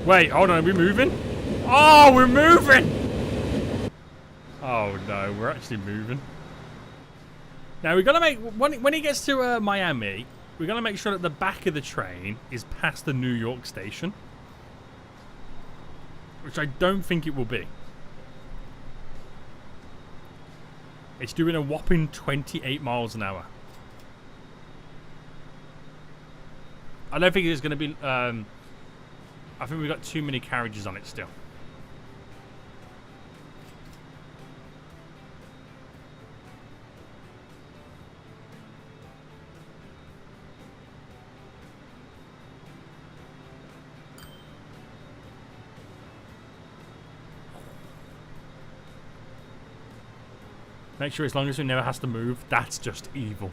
Wait, hold on, are we moving? Oh, we're moving! Oh no, we're actually moving. Now we got to make, when he gets to Miami, we're going to make sure that the back of the train is past the New York station. Which I don't think it will be. It's doing a whopping 28 miles an hour. I don't think it's going to be... I think we've got too many carriages on it still. Make sure as long as it never has to move. That's just evil.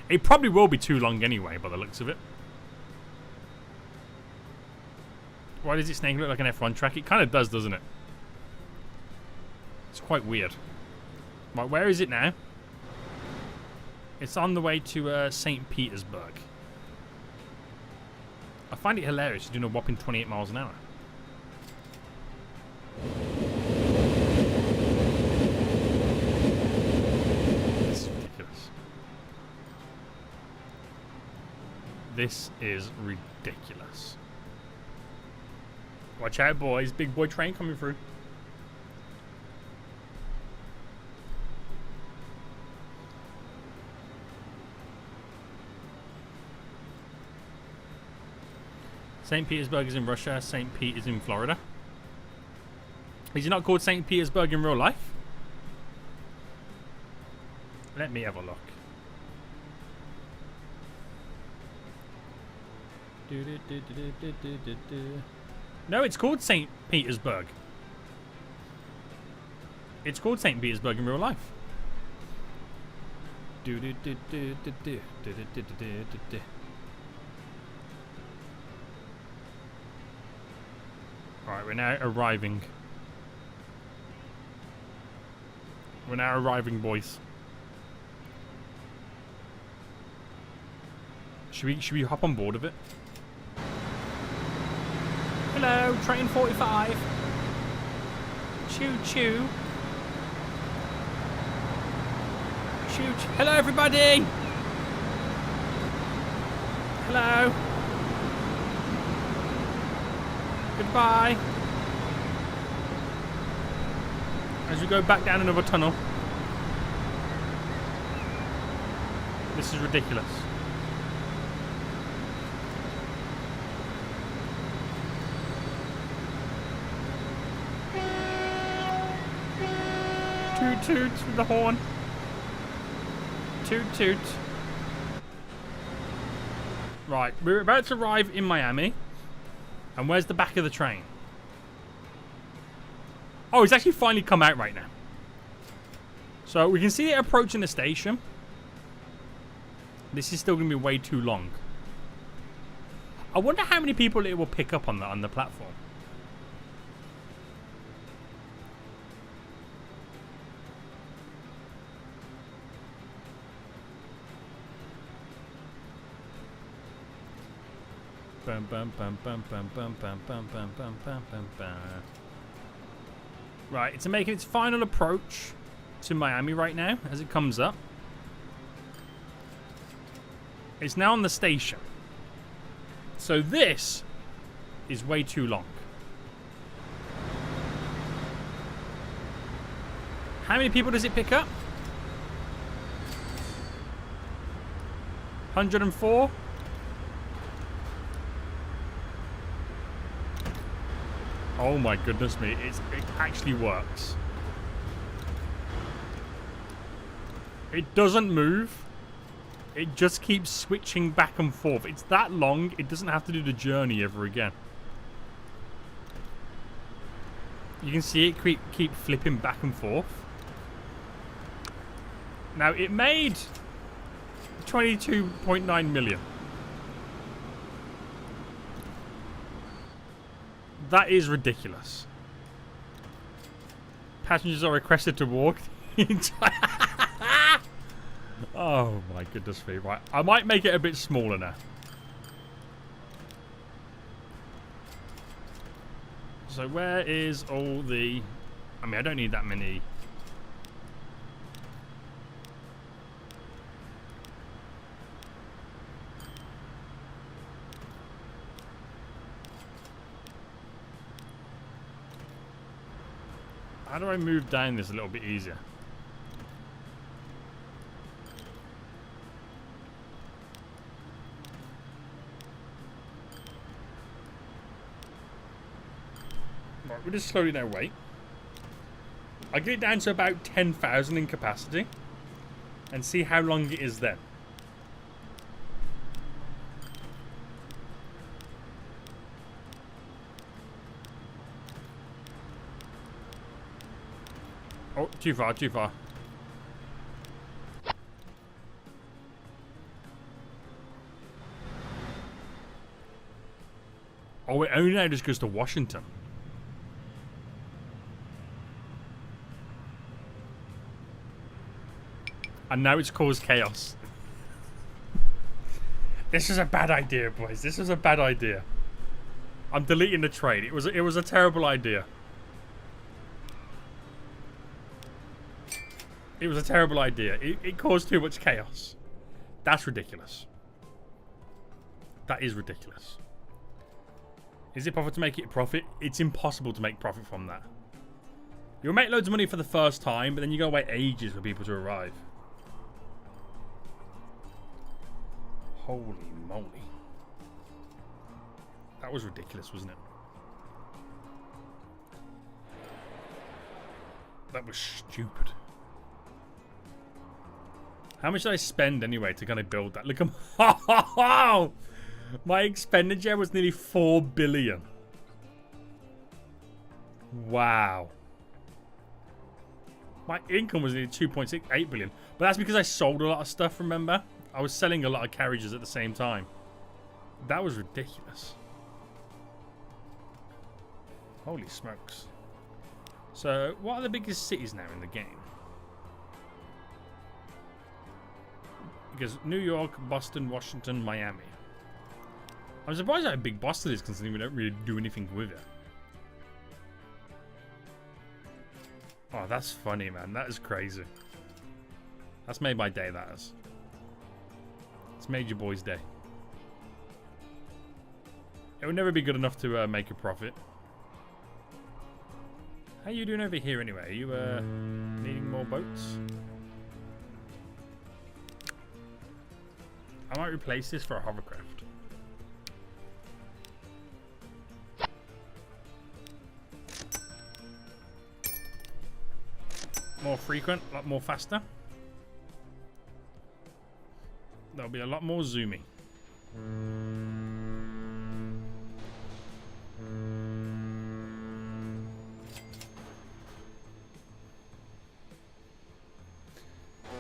It probably will be too long anyway, by the looks of it. Why does its name look like an F1 track? It kind of does, doesn't it? It's quite weird. Right, where is it now? It's on the way to St. Petersburg. I find it hilarious. It's doing a whopping 28 miles an hour. This is ridiculous. This is ridiculous. Watch out, boys. Big boy train coming through. St. Petersburg is in Russia. St. Pete is in Florida. Is he not called St. Petersburg in real life? Let me have a look. No, it's called St. Petersburg. It's called St. Petersburg in real life. Alright, we're now arriving. We're now arriving, boys. Should we hop on board of it? Hello, train 45. Choo choo. Choo choo. Hello, everybody. Hello. Goodbye. As we go back down another tunnel. This is ridiculous. Toot toot with the horn. Toot toot. Right, we're about to arrive in Miami. And where's the back of the train? Oh, it's actually finally come out right now. So we can see it approaching the station. This is still going to be way too long. I wonder how many people it will pick up on the platform. Bum, bum, bum, bum, bum, bum, bum, bum, bum, bum, bum, bum, bum. Right, it's making its final approach to Miami right now as it comes up. It's now on the station. So this is way too long. How many people does it pick up? 104? Oh my goodness me, it actually works. It doesn't move. It just keeps switching back and forth. It's that long, it doesn't have to do the journey ever again. You can see it keep flipping back and forth. Now, it made 22.9 million. That is ridiculous. Passengers are requested to walk the entire... Oh my goodness me. Right, I might make it a bit smaller now. So where is all the... I mean, I don't need that many... How do I move down this a little bit easier? Right, we'll just slowly now wait. I'll get it down to about 10,000 in capacity and see how long it is then. Oh, too far, too far. Oh, it only now just goes to Washington. And now it's caused chaos. This is a bad idea, boys. This is a bad idea. I'm deleting the trade. It was a terrible idea. It was a terrible idea. It caused too much chaos. That's ridiculous. That is ridiculous. Is it profit to make it a profit? It's impossible to make profit from that. You'll make loads of money for the first time, but then you gotta wait ages for people to arrive. Holy moly. That was ridiculous, wasn't it? That was stupid. How much did I spend anyway to kind of build that? Look at my expenditure was nearly 4 billion. Wow. My income was nearly 2.68 billion. But that's because I sold a lot of stuff, remember? I was selling a lot of carriages at the same time. That was ridiculous. Holy smokes. So, what are the biggest cities now in the game? Because New York, Boston, Washington, Miami. I'm surprised how big Boston is considering we don't really do anything with it. Oh, that's funny, man. That is crazy. That's made my day, that is. It's made your boy's day. It will never be good enough to make a profit. How are you doing over here anyway? Are you needing more boats? I might replace this for a hovercraft. More frequent, a lot more faster. There'll be a lot more zoomy.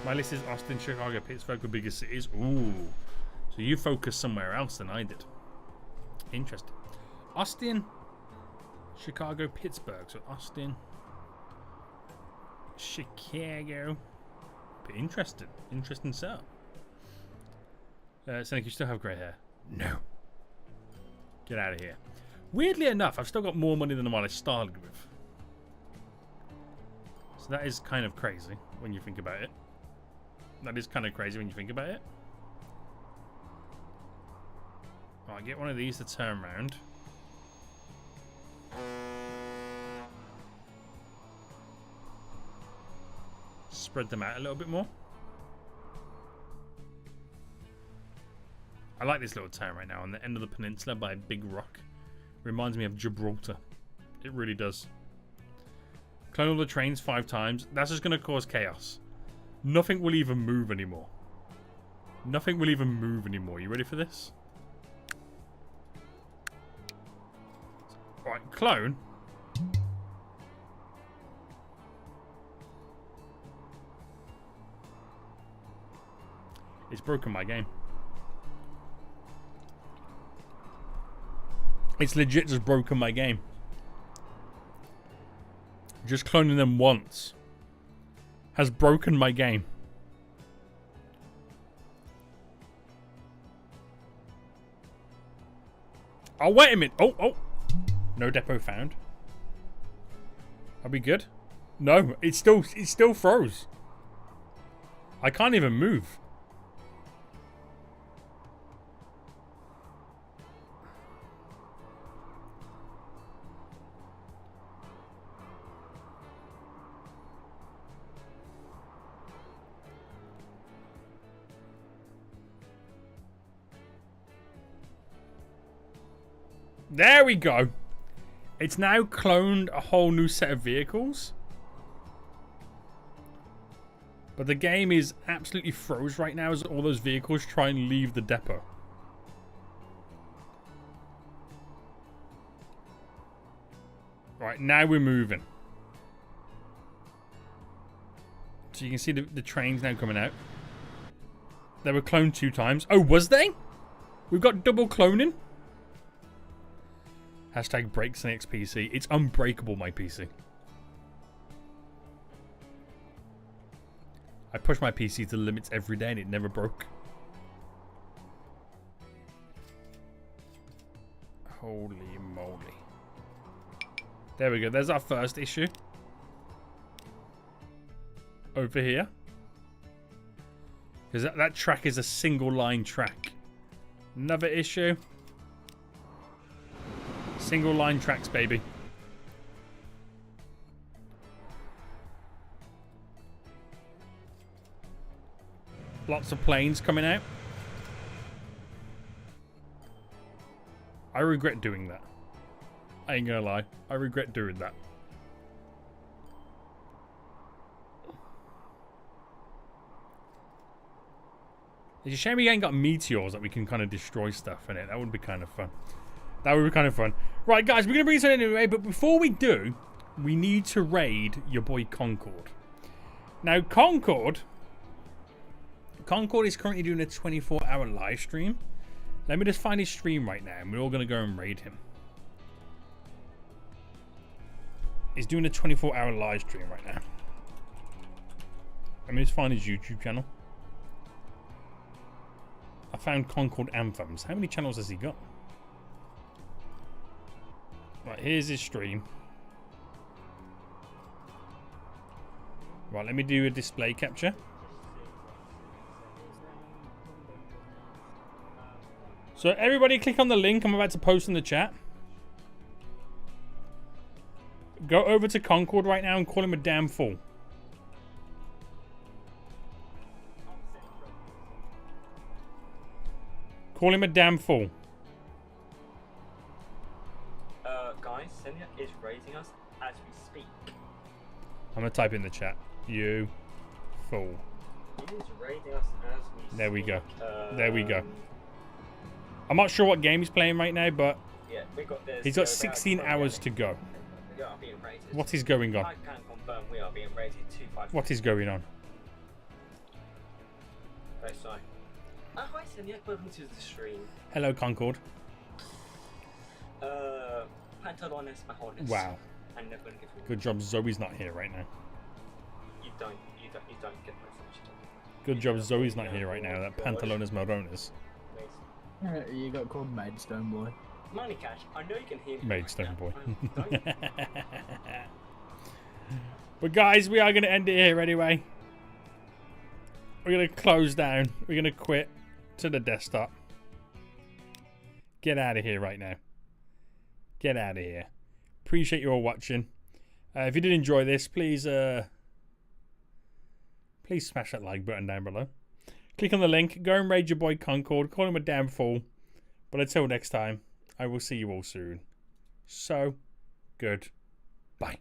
My list is Austin, Chicago, Pittsburgh, the biggest cities. Ooh. So you focus somewhere else than I did. Interesting. Austin, Chicago, Pittsburgh. So Austin, Chicago. But interesting. Interesting setup. Seneca, you still have grey hair? No. Get out of here. Weirdly enough, I've still got more money than what I started with. So that is kind of crazy when you think about it. That is kind of crazy when you think about it. Alright, get one of these to turn around. Spread them out a little bit more. I like this little town right now on the end of the peninsula by a big rock. Reminds me of Gibraltar. It really does. Clone all the trains 5 times. That's just going to cause chaos. Nothing will even move anymore. Nothing will even move anymore. You ready for this? Right, clone. It's broken my game. It's legit just broken my game. Just cloning them once has broken my game. Oh, wait a minute. Oh. No depot found. Are we good? No, it still froze. I can't even move. There we go. It's now cloned a whole new set of vehicles. But the game is absolutely froze right now as all those vehicles try and leave the depot. Right, now we're moving. So you can see the trains now coming out. They were cloned 2 times. Oh, was they? We've got double cloning. Hashtag breaks an XPC. It's unbreakable, my PC. I push my PC to the limits every day and it never broke. Holy moly. There we go. There's our first issue. Over here. Because that track is a single line track. Another issue. Single line tracks, baby. Lots of planes coming out. I regret doing that. I ain't gonna lie. I regret doing that. It's a shame we ain't got meteors that we can kind of destroy stuff in it. That would be kind of fun. That would be kind of fun. Right, guys, we're going to bring this in anyway, but before we do, we need to raid your boy Concord. Now, Concord is currently doing a 24-hour live stream. Let me just find his stream right now, and we're all going to go and raid him. He's doing a 24-hour live stream right now. Let me just find his YouTube channel. I found Concord Anthems. How many channels has he got? Right, here's his stream. Right, let me do a display capture. So everybody click on the link I'm about to post in the chat. Go over to Concord right now and call him a damn fool. Call him a damn fool. Guys, Senya is rating us as we speak. I'm going to type in the chat. You fool. He is rating us as we speak. There we go. There we go. I'm not sure what game he's playing right now, but yeah, we got this. He's got 16 hours to go. We are being rated. What is going on? I can confirm we are being rated 254. What is going on? Okay, so. Hi, Senya. Welcome to the stream. Hello, Concord. Pantalones Mahones. Wow. I'm never gonna give you. Good job Zoe's not here right now. You don't get my message. Good job Zoe's not here right now. That God. Pantalones Morones. You got called Maidstone Boy. Money Cash, I know you can hear me. Maidstone boy. Don't. But guys, we are going to end it here anyway. We're going to close down. We're going to quit to the desktop. Get out of here right now. Get out of here. Appreciate you all watching. If you did enjoy this, please smash that like button down below. Click on the link. Go and raid your boy Concord. Call him a damn fool. But until next time, I will see you all soon. So, good. Bye.